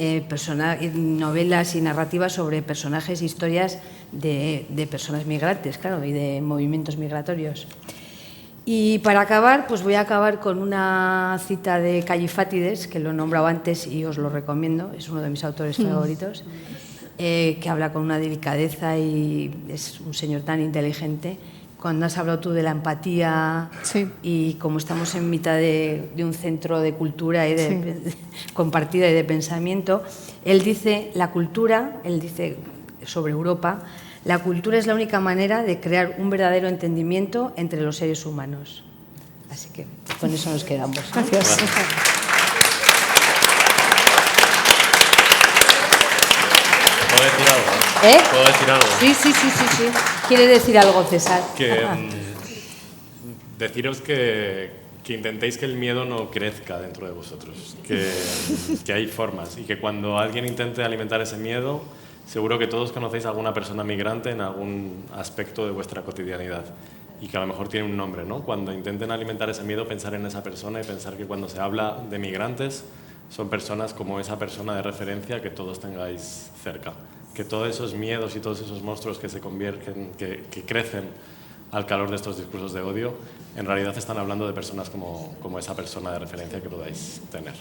novelas y narrativas sobre personajes e historias de personas migrantes, claro, y de movimientos migratorios. Y para acabar, pues voy a acabar con una cita de Kallifátides, que lo he nombrado antes y os lo recomiendo, es uno de mis autores favoritos, que habla con una delicadeza y es un señor tan inteligente. Cuando has hablado tú de la empatía, sí, y como estamos en mitad de un centro de cultura y compartida y de pensamiento, él dice sobre Europa, la cultura es la única manera de crear un verdadero entendimiento entre los seres humanos. Así que con eso nos quedamos. Gracias. ¿Puedo decir algo? ¿Puedo decir algo? Sí. ¿Quiere decir algo, César? Deciros que intentéis que el miedo no crezca dentro de vosotros, que hay formas y que cuando alguien intente alimentar ese miedo, seguro que todos conocéis a alguna persona migrante en algún aspecto de vuestra cotidianidad y que a lo mejor tiene un nombre, ¿no? Cuando intenten alimentar ese miedo, pensar en esa persona y pensar que cuando se habla de migrantes son personas como esa persona de referencia que todos tengáis cerca. Que todos esos miedos y todos esos monstruos que se convierten, que crecen al calor de estos discursos de odio, en realidad están hablando de personas como esa persona de referencia que podáis tener.